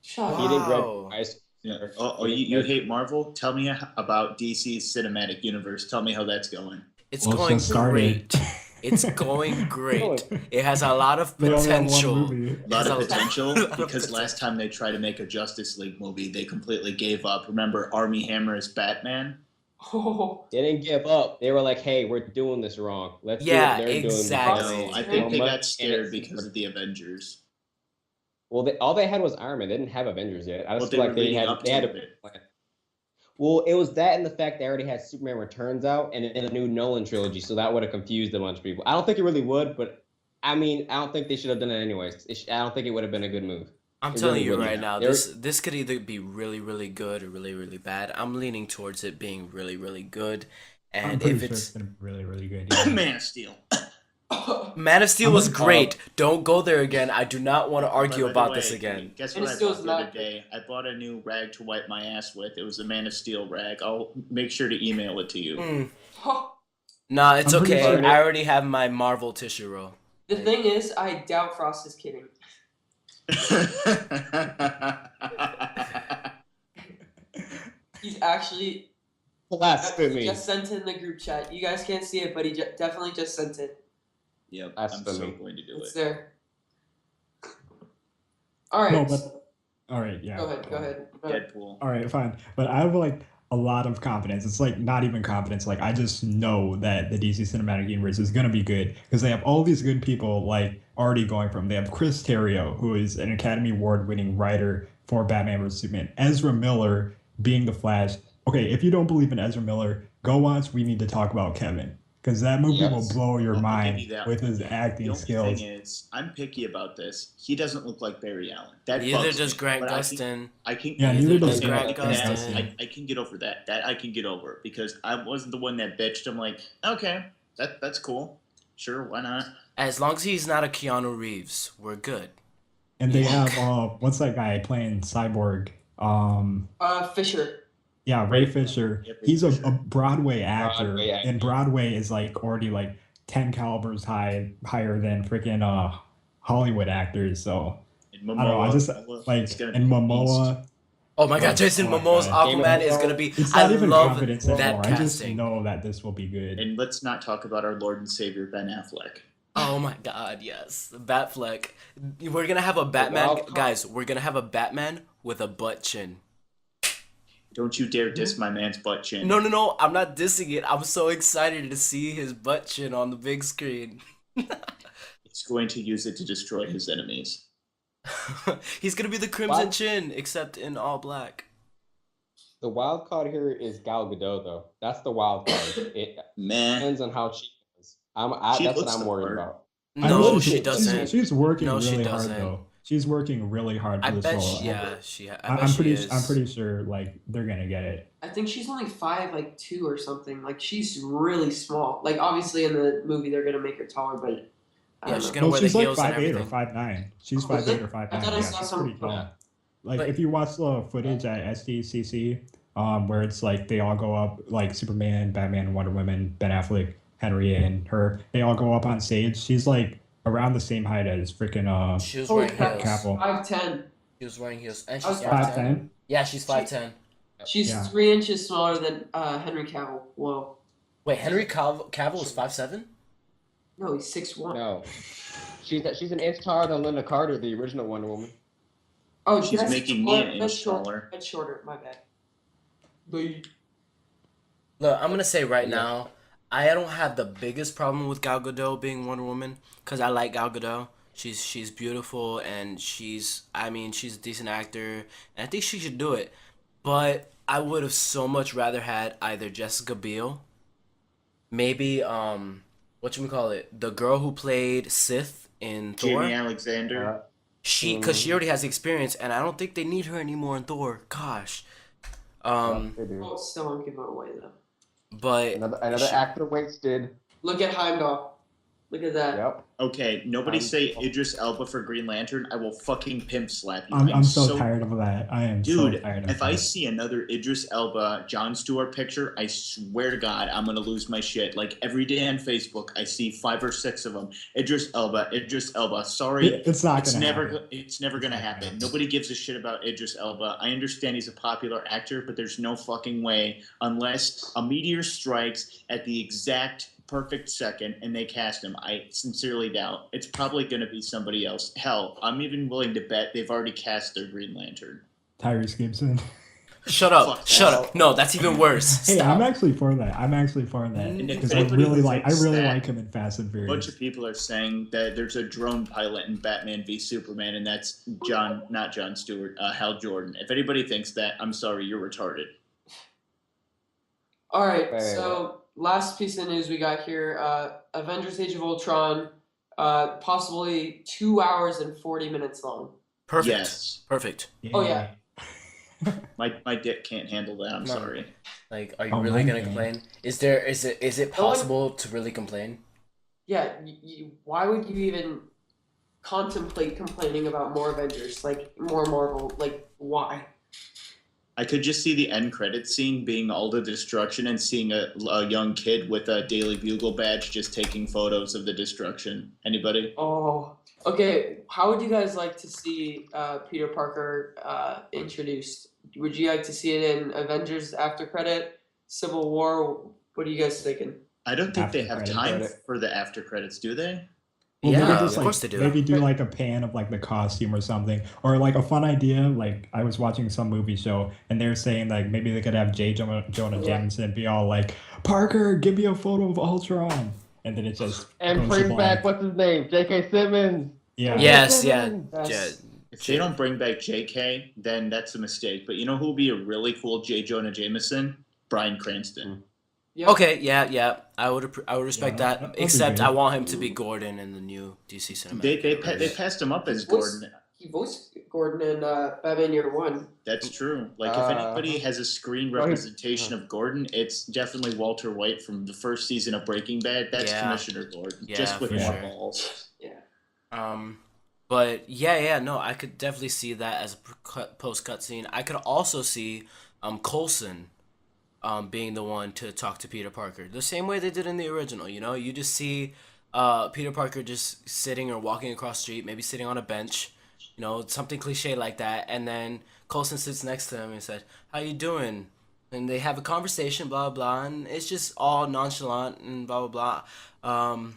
Speaker 1: Shut
Speaker 5: He
Speaker 1: up.
Speaker 5: didn't
Speaker 2: Wow.
Speaker 5: graduate high school.
Speaker 4: Yeah. Oh, you hate Marvel? Tell me about DC's cinematic universe. Tell me how that's going.
Speaker 2: It's
Speaker 3: Well,
Speaker 2: going
Speaker 3: just started.
Speaker 2: great. It's going great. It has a lot of
Speaker 3: They only have one
Speaker 2: potential.
Speaker 3: movie.
Speaker 4: A lot of
Speaker 2: There's a
Speaker 4: potential
Speaker 2: lot of
Speaker 4: because
Speaker 2: potential.
Speaker 4: last time they tried to make a Justice League movie, they completely gave up. Remember Army Hammer as Batman?
Speaker 1: Oh,
Speaker 5: They didn't give up. They were like, "Hey, we're doing this wrong. Let's
Speaker 2: Yeah,
Speaker 5: do what they're
Speaker 2: exactly.
Speaker 5: doing."
Speaker 4: No, I think they got scared because of the Avengers.
Speaker 5: Well, all they had was Iron Man. They didn't have Avengers yet. I
Speaker 4: Well,
Speaker 5: just
Speaker 4: they
Speaker 5: feel
Speaker 4: were
Speaker 5: like they
Speaker 4: leading
Speaker 5: had
Speaker 4: up
Speaker 5: they had
Speaker 4: to
Speaker 5: a
Speaker 4: it.
Speaker 5: plan. Well, it was that and the fact they already had Superman Returns out and the new Nolan trilogy, so that would have confused a bunch of people. I don't think it really would, but I mean, I don't think they should have done it anyways. I don't think it would have been a good move.
Speaker 2: I'm
Speaker 5: It
Speaker 2: telling
Speaker 5: really
Speaker 2: you
Speaker 5: wouldn't.
Speaker 2: right now,
Speaker 5: There-
Speaker 2: this could either be really, really good or really, really bad. I'm leaning towards it being really, really good.
Speaker 3: I'm
Speaker 2: And
Speaker 3: pretty
Speaker 2: if
Speaker 3: sure it's
Speaker 2: it's
Speaker 3: gonna be really, really good. Yeah.
Speaker 4: Man of Steel.
Speaker 2: Man of Steel
Speaker 3: I'm
Speaker 2: was
Speaker 3: like,
Speaker 2: great. Don't go there again. I do not want to argue
Speaker 4: By the
Speaker 2: about
Speaker 4: way,
Speaker 2: this again.
Speaker 4: Guess
Speaker 1: Man
Speaker 4: what
Speaker 1: of
Speaker 4: I
Speaker 1: Steel's
Speaker 4: bought the other
Speaker 1: not good.
Speaker 4: day? I bought a new rag to wipe my ass with. It was a Man of Steel rag. I'll make sure to email it to you.
Speaker 2: Mm. Nah, it's
Speaker 3: I'm pretty
Speaker 2: okay.
Speaker 3: sure-
Speaker 2: I already have my Marvel tissue roll.
Speaker 1: The thing is, I doubt Frost is kidding. He's actually
Speaker 5: Blasphemy.
Speaker 1: just sent it in the group chat. You guys can't see it, but he definitely just sent it.
Speaker 4: Yep, I'm so
Speaker 5: Blasphemy.
Speaker 4: going to do
Speaker 1: It's
Speaker 4: it.
Speaker 1: there. All right.
Speaker 3: No, but all right, yeah.
Speaker 1: Go ahead.
Speaker 4: Deadpool.
Speaker 3: All right, fine. But I have like a lot of confidence. It's like not even confidence. Like I just know that the DC Cinematic Universe is gonna be good because they have all these good people like already going from. They have Chris Terrio, who is an Academy Award-winning writer for Batman vs Superman. Ezra Miller being the Flash. Okay, if you don't believe in Ezra Miller, go watch We Need to Talk About Kevin because that movie will
Speaker 5: Yes.
Speaker 3: blow your
Speaker 4: I'll give
Speaker 3: mind
Speaker 4: you that
Speaker 3: with
Speaker 4: one.
Speaker 3: his
Speaker 4: The
Speaker 3: acting
Speaker 4: only
Speaker 3: skills.
Speaker 4: thing is, I'm picky about this. He doesn't look like Barry Allen. That
Speaker 2: Neither
Speaker 4: bugs
Speaker 2: does
Speaker 4: me,
Speaker 2: Grant
Speaker 4: but
Speaker 2: Gustin.
Speaker 4: I can.
Speaker 3: Yeah,
Speaker 2: neither
Speaker 3: does
Speaker 2: Grant
Speaker 3: Grant
Speaker 2: Gustin.
Speaker 4: I can get over that. That I can get over because I wasn't the one that bitched. I'm like, okay, that's cool. Sure, why not?
Speaker 2: As long as he's not a Keanu Reeves, we're good.
Speaker 3: And they have what's that guy playing Cyborg?
Speaker 1: Fisher.
Speaker 3: Yeah, Ray Fisher.
Speaker 4: Yep, Ray
Speaker 3: He's a
Speaker 4: Fisher.
Speaker 3: Broadway actor,
Speaker 5: Broadway actor.
Speaker 3: and Broadway is like already like 10 calibers higher than freaking Hollywood actors. So
Speaker 4: And
Speaker 3: I don't know. I just
Speaker 4: Momoa
Speaker 3: like
Speaker 4: is gonna
Speaker 3: and
Speaker 4: be a
Speaker 3: Momoa.
Speaker 2: Oh my
Speaker 3: Oh,
Speaker 2: God, Jason
Speaker 3: oh my
Speaker 2: Momoa's
Speaker 3: God.
Speaker 2: Aquaman is
Speaker 5: Game of
Speaker 2: gonna be.
Speaker 3: It's
Speaker 2: I
Speaker 3: not even
Speaker 2: love
Speaker 3: confidence
Speaker 2: that
Speaker 3: anymore. I just
Speaker 2: casting.
Speaker 3: know that this will be good.
Speaker 4: And let's not talk about our Lord and Savior Ben Affleck.
Speaker 2: Oh my God, yes, Batfleck. We're gonna have a Batman,
Speaker 5: wild card.
Speaker 2: guys. We're gonna have a Batman with a butt chin.
Speaker 4: Don't you dare diss my man's butt chin.
Speaker 2: No, I'm not dissing it. I'm so excited to see his butt chin on the big screen.
Speaker 4: He's going to use it to destroy his enemies.
Speaker 2: He's gonna be the Crimson
Speaker 5: What?
Speaker 2: Chin, except in all black.
Speaker 5: The wild card here is Gal Gadot, though. That's the wild card. It
Speaker 4: Man,
Speaker 5: depends on how she is.
Speaker 4: She
Speaker 5: That's what
Speaker 4: looks
Speaker 5: I'm
Speaker 4: the
Speaker 5: worried
Speaker 4: part.
Speaker 5: about.
Speaker 3: I know
Speaker 2: No,
Speaker 3: she's-
Speaker 2: she doesn't.
Speaker 3: She's working
Speaker 2: No, she
Speaker 3: really hard
Speaker 2: doesn't.
Speaker 3: though. She's working really hard for
Speaker 2: I
Speaker 3: this
Speaker 2: bet.
Speaker 3: role.
Speaker 2: She. I bet
Speaker 3: I'm
Speaker 2: she
Speaker 3: pretty.
Speaker 2: is.
Speaker 3: I'm pretty sure like they're gonna get it.
Speaker 1: I think she's only 5'2" or something. Like she's really small. Like obviously in the movie they're gonna make her taller, but I
Speaker 2: Yeah,
Speaker 1: don't
Speaker 2: she's
Speaker 1: know.
Speaker 2: gonna
Speaker 3: No,
Speaker 2: wear
Speaker 3: she's
Speaker 2: the
Speaker 3: like
Speaker 2: heels and
Speaker 3: 5'8" or
Speaker 2: everything.
Speaker 3: 5'9". She's
Speaker 1: Oh, is
Speaker 3: 5'8"
Speaker 1: it?
Speaker 3: or 5'9".
Speaker 1: I thought I
Speaker 3: Yeah,
Speaker 1: saw
Speaker 3: she's
Speaker 1: some-
Speaker 3: pretty tall.
Speaker 1: okay.
Speaker 3: Like
Speaker 2: But-
Speaker 3: if you watch the footage at SDCC, where it's like they all go up, like Superman, Batman, Wonder Woman, Ben Affleck, Henry, and her, they all go up on stage. She's like around the same height as freaking
Speaker 2: She was
Speaker 1: Holy
Speaker 2: wearing
Speaker 1: crap.
Speaker 2: heels.
Speaker 3: Cavill.
Speaker 1: 5'10".
Speaker 2: She was wearing heels, and
Speaker 1: I was
Speaker 2: she's 5'10".
Speaker 3: 5'10".
Speaker 2: Yeah, she's 5'10".
Speaker 1: She's
Speaker 3: Yeah.
Speaker 1: 3 inches smaller than Henry Cavill. Whoa.
Speaker 2: Wait, Henry Cavill is 5'7"?
Speaker 1: No, he's 6'1".
Speaker 5: No. She's an inch taller than Linda Carter, the original Wonder Woman.
Speaker 1: Oh,
Speaker 4: she's
Speaker 1: did I say
Speaker 4: making me
Speaker 1: taller?
Speaker 4: an
Speaker 1: That's
Speaker 4: inch
Speaker 1: short-
Speaker 4: taller.
Speaker 1: That's shorter. My bad.
Speaker 2: Look, I'm gonna say right
Speaker 5: Yeah.
Speaker 2: now, I don't have the biggest problem with Gal Gadot being Wonder Woman, cause I like Gal Gadot. She's beautiful and she's a decent actor, and I think she should do it. But I would have so much rather had either Jessica Biel, maybe whatchamacallit, the girl who played Sith in Thor.
Speaker 4: Jamie Alexander.
Speaker 2: Cause she already has experience, and I don't think they need her anymore in Thor. Gosh.
Speaker 5: They do.
Speaker 1: Oh, still won't give it away though.
Speaker 2: But
Speaker 5: Another actor wasted.
Speaker 1: Look at Heimdall. Look at that.
Speaker 5: Yep.
Speaker 4: Okay, nobody say Idris Elba for Green Lantern. I will fucking pimp slap you.
Speaker 3: I'm so tired of that. I am so
Speaker 4: Dude,
Speaker 3: tired of
Speaker 4: if I
Speaker 3: that.
Speaker 4: see another Idris Elba, Jon Stewart picture, I swear to God, I'm gonna lose my shit. Like every day on Facebook, I see 5 or 6 of them. Idris Elba. Sorry,
Speaker 3: It's not
Speaker 4: it's
Speaker 3: gonna
Speaker 4: never,
Speaker 3: happen.
Speaker 4: it's never gonna
Speaker 3: It's not
Speaker 4: happen.
Speaker 3: gonna
Speaker 4: Nobody gives a shit about Idris Elba. I understand he's a popular actor, but there's no fucking way unless a meteor strikes at the exact perfect second and they cast him. I sincerely doubt. It's probably going to be somebody else. Hell, I'm even willing to bet they've already cast their Green Lantern.
Speaker 3: Tyrese Gibson.
Speaker 2: shut up,
Speaker 4: Fuck
Speaker 2: shut
Speaker 4: that.
Speaker 2: up. No, that's even worse.
Speaker 3: Hey,
Speaker 2: Stop.
Speaker 3: I'm actually for that.
Speaker 4: And if
Speaker 3: Because I
Speaker 4: anybody
Speaker 3: really like
Speaker 4: thinks that
Speaker 3: him in Fast and
Speaker 4: A
Speaker 3: Furious.
Speaker 4: bunch of people are saying that there's a drone pilot in Batman v Superman, and that's not Jon Stewart, Hal Jordan. If anybody thinks that, I'm sorry, you're retarded.
Speaker 1: All right.
Speaker 5: Wait,
Speaker 1: So last piece of news we got here: Avengers: Age of Ultron, possibly 2 hours and 40 minutes long.
Speaker 2: Perfect.
Speaker 4: Yes.
Speaker 2: Perfect.
Speaker 1: Oh, yeah.
Speaker 4: My dick can't handle that. I'm
Speaker 2: No.
Speaker 4: sorry.
Speaker 2: Like, are you
Speaker 3: Oh,
Speaker 2: really
Speaker 3: mine
Speaker 2: gonna
Speaker 3: can.
Speaker 2: complain? Is it possible to really complain?
Speaker 1: Yeah, why would you even contemplate complaining about more Avengers, like more Marvel? Like, why?
Speaker 4: I could just see the end credit scene being all the destruction and seeing a young kid with a Daily Bugle badge just taking photos of the destruction. Anybody?
Speaker 1: Oh, okay. How would you guys like to see Peter Parker introduced? Would you like to see it in Avengers after credit, Civil War? What are you guys thinking?
Speaker 4: I don't think they
Speaker 3: After
Speaker 4: have
Speaker 3: credits.
Speaker 4: time for the after credits, do they?
Speaker 3: Well,
Speaker 2: Yeah,
Speaker 3: maybe just
Speaker 2: of
Speaker 3: like
Speaker 2: course they do.
Speaker 3: maybe do like a pan of like the costume or something, or like a fun idea. Like I was watching some movie show, and they're saying like maybe they could have Jonah
Speaker 1: Yeah.
Speaker 3: Jameson be all like, "Parker, give me a photo of Ultron," and then it just
Speaker 5: And
Speaker 3: goes to
Speaker 5: bring back
Speaker 3: black.
Speaker 5: what's his name, J.K. Simmons.
Speaker 3: Yeah.
Speaker 2: Yes, yeah.
Speaker 1: Yes.
Speaker 4: If they don't bring back JK, then that's a mistake. But you know who would be a really cool J. Jonah Jameson? Bryan Cranston.
Speaker 1: Yep.
Speaker 2: Okay, yeah. I would respect
Speaker 3: Yeah,
Speaker 2: that.
Speaker 3: that'd be
Speaker 2: Except
Speaker 3: good.
Speaker 2: I want him to be Gordon in the new DC cinematic
Speaker 4: They
Speaker 2: universe.
Speaker 4: passed him up as
Speaker 1: He voiced-
Speaker 4: Gordon.
Speaker 1: He voiced Gordon in Batman Year One.
Speaker 4: That's true. Like if anybody has a screen
Speaker 5: Well, he-
Speaker 4: representation of Gordon, it's definitely Walter White from the first season of Breaking Bad. That's
Speaker 2: Yeah.
Speaker 4: Commissioner Gordon,
Speaker 2: Yeah,
Speaker 4: just with
Speaker 2: for
Speaker 4: more
Speaker 2: sure.
Speaker 4: balls.
Speaker 2: But no, I could definitely see that as a post cutscene. I could also see Coulson being the one to talk to Peter Parker, the same way they did in the original. You know, you just see Peter Parker just sitting or walking across the street, maybe sitting on a bench, you know, something cliche like that, and then Coulson sits next to him and says, "How you doing?" And they have a conversation, blah blah, and it's just all nonchalant and blah blah blah.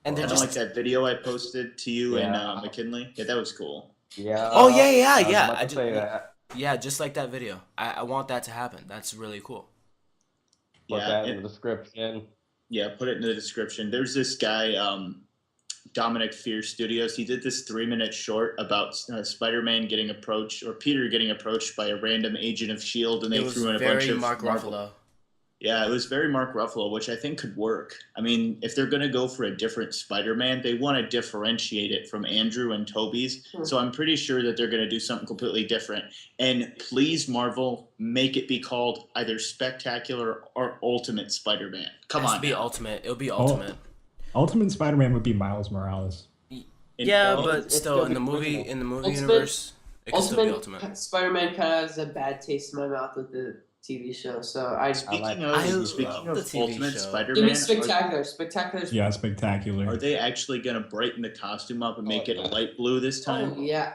Speaker 2: And they're
Speaker 4: Kind of
Speaker 2: just
Speaker 4: like that video I posted to you and
Speaker 5: Yeah.
Speaker 4: McKinley. Yeah, that was cool.
Speaker 5: Yeah.
Speaker 2: Oh, yeah.
Speaker 5: I was about
Speaker 2: I
Speaker 5: to say that.
Speaker 2: Yeah, just like that video. I want that to happen. That's really cool.
Speaker 5: Put
Speaker 4: Yeah,
Speaker 5: that in
Speaker 4: and-
Speaker 5: the description.
Speaker 4: Yeah, put it in the description. There's this guy, Dominic Fear Studios. He did this 3-minute short about Spider-Man getting approached, or Peter getting approached by a random agent of S.H.I.E.L.D., and they
Speaker 2: It was
Speaker 4: threw in a
Speaker 2: very
Speaker 4: bunch of
Speaker 2: Mark
Speaker 4: Marvel.
Speaker 2: Ruffalo.
Speaker 4: Yeah, it was very Mark Ruffalo, which I think could work. I mean, if they're going to go for a different Spider-Man, they want to differentiate it from Andrew and Toby's.
Speaker 1: Sure.
Speaker 4: So I'm pretty sure that they're going to do something completely different. And please, Marvel, make it be called either Spectacular or Ultimate Spider-Man. Come
Speaker 2: It has
Speaker 4: on.
Speaker 2: to be
Speaker 4: now.
Speaker 2: ultimate. It'll be ultimate.
Speaker 3: Ultimate Spider-Man would be Miles Morales.
Speaker 2: Yeah,
Speaker 4: well,
Speaker 2: but
Speaker 5: it's
Speaker 2: still
Speaker 5: still
Speaker 2: in the
Speaker 5: the
Speaker 2: movie
Speaker 5: original.
Speaker 2: universe, it can still be ultimate.
Speaker 1: Spider-Man kind of has a bad taste in my mouth with the TV show, so I
Speaker 4: Speaking
Speaker 5: I
Speaker 4: of
Speaker 2: the TV
Speaker 4: Ultimate
Speaker 2: show.
Speaker 4: Spider-Man,
Speaker 1: give me Spectacular. Spectacular's
Speaker 3: Yeah, spectacular.
Speaker 4: are they actually going to brighten the costume up and make it a light blue this time?
Speaker 1: Oh yeah.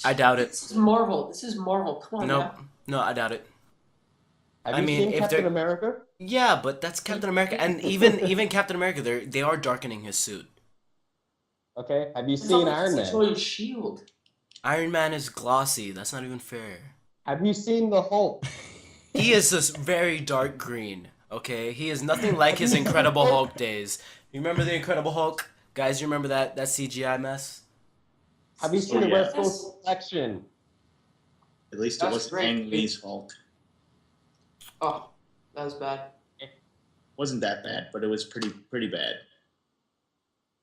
Speaker 2: I doubt it.
Speaker 1: This is Marvel. Come on
Speaker 2: Nope.
Speaker 1: now.
Speaker 2: No, I doubt it.
Speaker 5: Have
Speaker 2: I
Speaker 5: you
Speaker 2: mean,
Speaker 5: seen
Speaker 2: if
Speaker 5: Captain
Speaker 2: they're-
Speaker 5: America?
Speaker 2: Yeah, but that's Captain America, and even Captain America, they are darkening his suit.
Speaker 5: Okay. Have you
Speaker 1: It's
Speaker 5: seen
Speaker 1: not like
Speaker 5: Iron
Speaker 1: it's
Speaker 5: Man?
Speaker 1: showing Shield.
Speaker 2: Iron Man is glossy. That's not even fair.
Speaker 5: Have you seen the Hulk?
Speaker 2: He is this very dark green. Okay, he is nothing like his Incredible Hulk days. You remember the Incredible Hulk, guys? You remember that CGI mess?
Speaker 5: Have you seen
Speaker 4: Oh,
Speaker 5: the
Speaker 4: yeah.
Speaker 5: West Coast Collection?
Speaker 4: At least it
Speaker 1: That's
Speaker 4: wasn't
Speaker 1: great.
Speaker 4: Ang Lee's Hulk.
Speaker 1: Oh, that was bad.
Speaker 4: Wasn't that bad, but it was pretty bad.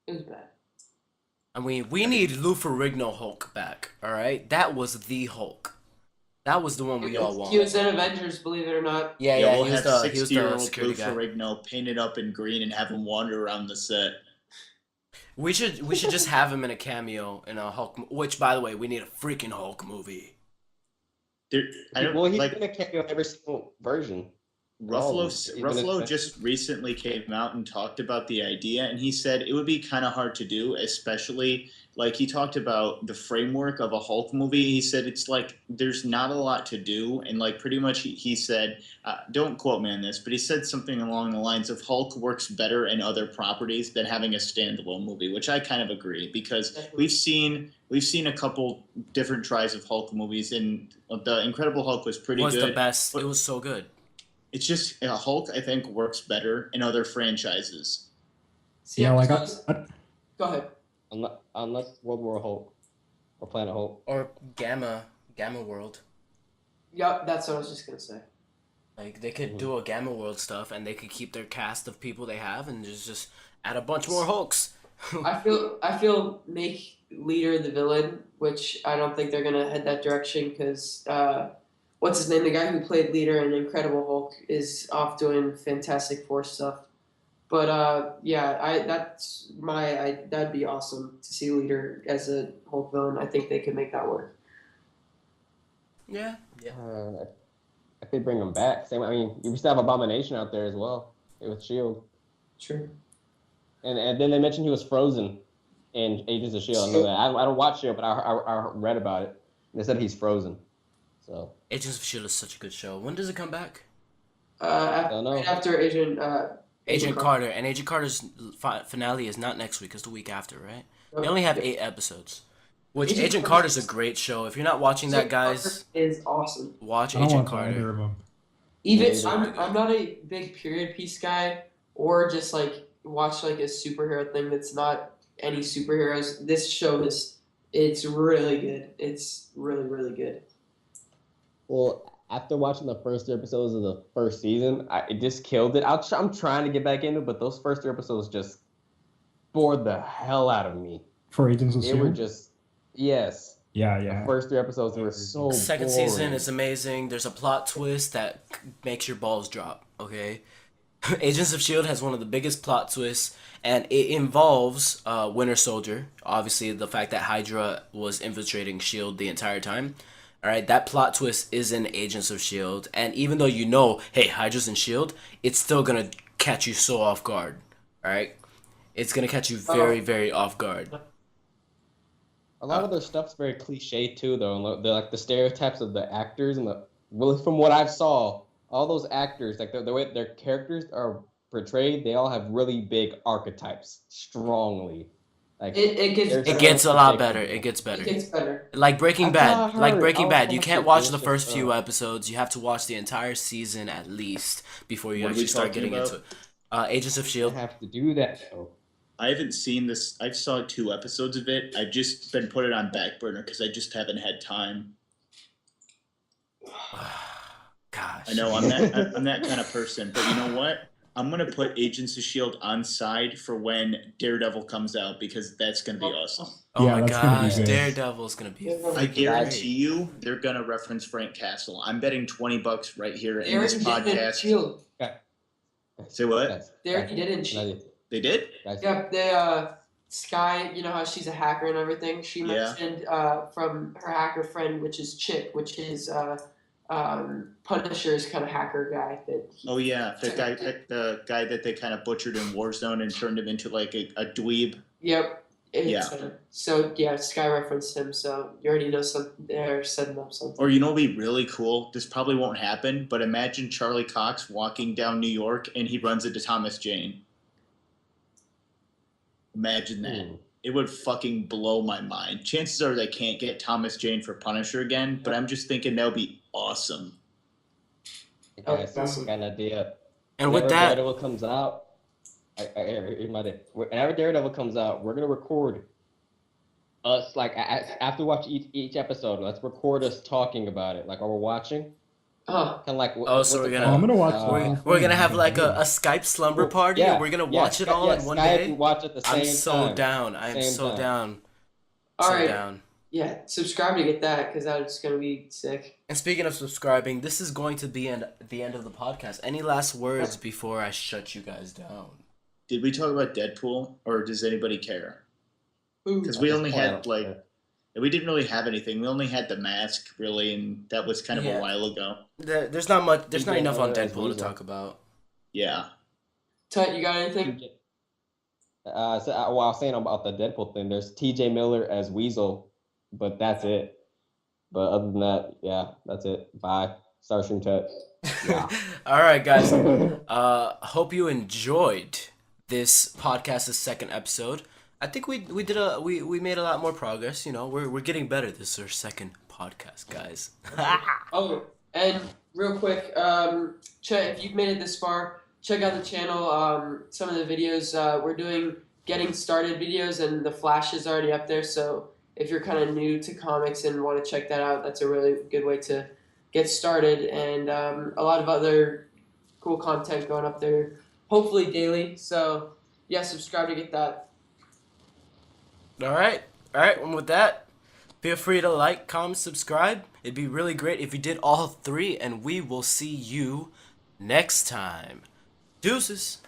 Speaker 1: It was bad.
Speaker 2: I mean, we need Lou Ferrigno Hulk back. All right, that was the Hulk. That was the one we all
Speaker 1: He
Speaker 2: wanted.
Speaker 1: was in Avengers, believe it or not.
Speaker 2: Yeah,
Speaker 4: We'll
Speaker 2: he was
Speaker 4: have
Speaker 2: the
Speaker 4: 60-year-old Lou
Speaker 2: security guy.
Speaker 4: Ferrigno painted up in green and have him wander around the set.
Speaker 2: We should just have him in a cameo in a Hulk. Which, by the way, we need a freaking Hulk movie.
Speaker 4: There, I don't
Speaker 5: Well, he's
Speaker 4: like
Speaker 5: in a cameo every single version.
Speaker 4: Ruffalo.
Speaker 5: He's been
Speaker 4: Ruffalo
Speaker 5: in-
Speaker 4: just recently came out and talked about the idea, and he said it would be kind of hard to do, especially like he talked about the framework of a Hulk movie. He said it's like there's not a lot to do, and like pretty much he said, don't quote me on this, but he said something along the lines of Hulk works better in other properties than having a standalone movie, which I kind of agree because we've seen a couple different tries of Hulk movies, and the Incredible Hulk was pretty
Speaker 2: Was
Speaker 4: good.
Speaker 2: the best.
Speaker 4: but-
Speaker 2: It was so good.
Speaker 4: It's just Hulk, I think, works better in other franchises.
Speaker 1: See,
Speaker 3: Yeah, like
Speaker 1: go ahead.
Speaker 5: Unless World War Hulk or Planet Hulk.
Speaker 2: Or Gamma World.
Speaker 1: Yep, that's what I was just gonna say.
Speaker 2: Like they could do a Gamma World stuff, and they could keep their cast of people they have, and just add a bunch more Hulks.
Speaker 1: I feel make leader the villain, which I don't think they're gonna head that direction because what's his name? The guy who played leader in Incredible Hulk is off doing Fantastic Four stuff. But yeah, that'd be awesome to see leader as a Hulk villain. I think they could make that work.
Speaker 2: Yeah. Yeah.
Speaker 5: If they bring him back, same. I mean, you still have Abomination out there as well with Shield,
Speaker 1: Sure.
Speaker 5: and then they mentioned he was frozen in Agents of Shield. I know that. I don't watch Shield, but I read about it. They said he's frozen. So
Speaker 2: Agents of Shield is such a good show. When does it come back?
Speaker 1: Right after
Speaker 2: Agent Carter, and Agent Carter's finale is not next week; it's the week after, right? They only have 8 episodes. Which Agent Carter's a great show. If you're not watching that, guys,
Speaker 1: is awesome.
Speaker 2: Watch
Speaker 3: I don't
Speaker 2: Agent
Speaker 3: want either
Speaker 2: Carter.
Speaker 3: of them.
Speaker 1: Even I'm not a big period piece guy, or just like watch like a superhero thing that's not any superheroes. This show it's really good. It's really really good.
Speaker 5: Well, after watching the first 2 episodes of the first season, it just killed it. I'm trying to get back into it, but those first 2 episodes just bored the hell out of me.
Speaker 3: For Agents of
Speaker 5: They
Speaker 3: Shield?
Speaker 5: were just yes.
Speaker 3: Yeah.
Speaker 5: The first 3 episodes were so
Speaker 2: Second
Speaker 5: boring.
Speaker 2: season is amazing. There's a plot twist that makes your balls drop. Okay, Agents of Shield has one of the biggest plot twists, and it involves Winter Soldier. Obviously, the fact that Hydra was infiltrating Shield the entire time. All right, that plot twist is in Agents of Shield, and even though you know, hey, Hydra's in Shield, it's still gonna catch you so off guard. All right, it's gonna catch you very, very off guard.
Speaker 5: A lot of their stuff's very cliche too, though. They're like the stereotypes of the actors and well, from what I saw, all those actors, like the way their characters are portrayed, they all have really big archetypes, strongly. Like
Speaker 1: It
Speaker 2: gets a lot better. It gets better.
Speaker 1: It gets better.
Speaker 2: Like Breaking Bad. Like Breaking Bad. You can't watch the first
Speaker 5: delicious,
Speaker 2: few episodes. You have to watch the entire season at least before you
Speaker 4: What are we
Speaker 2: actually start
Speaker 4: talking
Speaker 2: getting into it. Agents of
Speaker 5: I
Speaker 2: Shield.
Speaker 5: have to do that. Though.
Speaker 4: I haven't seen this. I've saw 2 episodes of it. I've just been put it on back burner because I just haven't had time.
Speaker 2: Gosh.
Speaker 4: I know I'm that kind of person, but you know what? I'm gonna put Agents of Shield on side for when Daredevil comes out because that's gonna be awesome.
Speaker 2: Oh
Speaker 3: Yeah,
Speaker 2: my
Speaker 3: that's gonna be
Speaker 2: gosh,
Speaker 3: good.
Speaker 2: Daredevil's gonna be.
Speaker 1: I
Speaker 4: I
Speaker 2: freaking
Speaker 4: guarantee
Speaker 2: great.
Speaker 4: you they're gonna reference Frank Castle. I'm betting $20 right here in
Speaker 1: They
Speaker 4: this
Speaker 1: already did in
Speaker 4: podcast.
Speaker 1: Shield.
Speaker 4: Say what?
Speaker 5: Guys,
Speaker 1: They already did in Shield.
Speaker 4: They did?
Speaker 5: Guys,
Speaker 1: Yep, Sky, you know how she's a hacker and everything. She
Speaker 4: Yeah.
Speaker 1: mentioned from her hacker friend, which is Chip, which is Punisher's kind of hacker guy.
Speaker 4: Oh yeah, the guy that they kind of butchered in Warzone and turned him into like a dweeb.
Speaker 1: Yep.
Speaker 4: Yeah.
Speaker 1: So yeah, Sky referenced him. So you already know something. They're setting up something.
Speaker 4: Or you know, what'd be really cool. This probably won't happen, but imagine Charlie Cox walking down New York and he runs into Thomas Jane. Imagine that. It would fucking blow my mind. Chances are they can't get Thomas Jane for Punisher again, but I'm just thinking that would be awesome.
Speaker 5: guys,
Speaker 1: awesome.
Speaker 5: got an idea.
Speaker 2: And with
Speaker 5: Whenever
Speaker 2: that,
Speaker 5: Daredevil comes out, here's my day. Whenever Daredevil comes out, we're gonna record us like after we watch each episode. Let's record us talking about it, like while we're watching.
Speaker 1: Oh,
Speaker 5: Kind of like
Speaker 2: so we're gonna-
Speaker 3: I'm gonna watch.
Speaker 2: we're gonna have like a Skype slumber party, and we're gonna watch it all in one day.
Speaker 5: Watch at the same
Speaker 2: I'm so
Speaker 5: time.
Speaker 2: down. I am
Speaker 5: Same
Speaker 2: so
Speaker 5: time.
Speaker 2: down.
Speaker 1: all
Speaker 2: So
Speaker 1: right.
Speaker 2: down.
Speaker 1: Yeah, subscribe to get that because that's gonna be sick.
Speaker 2: And speaking of subscribing, this is going to be the end of the podcast. Any last words before I shut you guys down?
Speaker 4: Did we talk about Deadpool, or does anybody care?
Speaker 1: Ooh.
Speaker 4: Because we
Speaker 5: At this
Speaker 4: only
Speaker 5: point, I
Speaker 4: had
Speaker 5: don't care.
Speaker 4: we didn't really have anything. We only had the mask, really, and that was kind of
Speaker 2: Yeah.
Speaker 4: a while ago.
Speaker 2: There's not much. There's not
Speaker 5: TJ
Speaker 2: enough on
Speaker 5: Miller as
Speaker 2: Deadpool to
Speaker 5: Weasel.
Speaker 2: talk about.
Speaker 4: Yeah.
Speaker 1: Tut, you got anything?
Speaker 5: I was saying about the Deadpool thing. There's T.J. Miller as Weasel, but that's it. But other than that, yeah, that's it. Bye. Starshroom Tut. Yeah.
Speaker 2: All right, guys. Hope you enjoyed this podcast's second episode. I think we made a lot more progress. You know, we're getting better. This is our second podcast, guys.
Speaker 1: Oh, and real quick, if you've made it this far, check out the channel. Some of the videos we're doing getting started videos, and the Flash is already up there. So if you're kind of new to comics and want to check that out, that's a really good way to get started. And a lot of other cool content going up there, hopefully daily. So yeah, subscribe to get that.
Speaker 2: All right. All right. And with that, feel free to like, comment, subscribe. It'd be really great if you did all three, and we will see you next time. Deuces.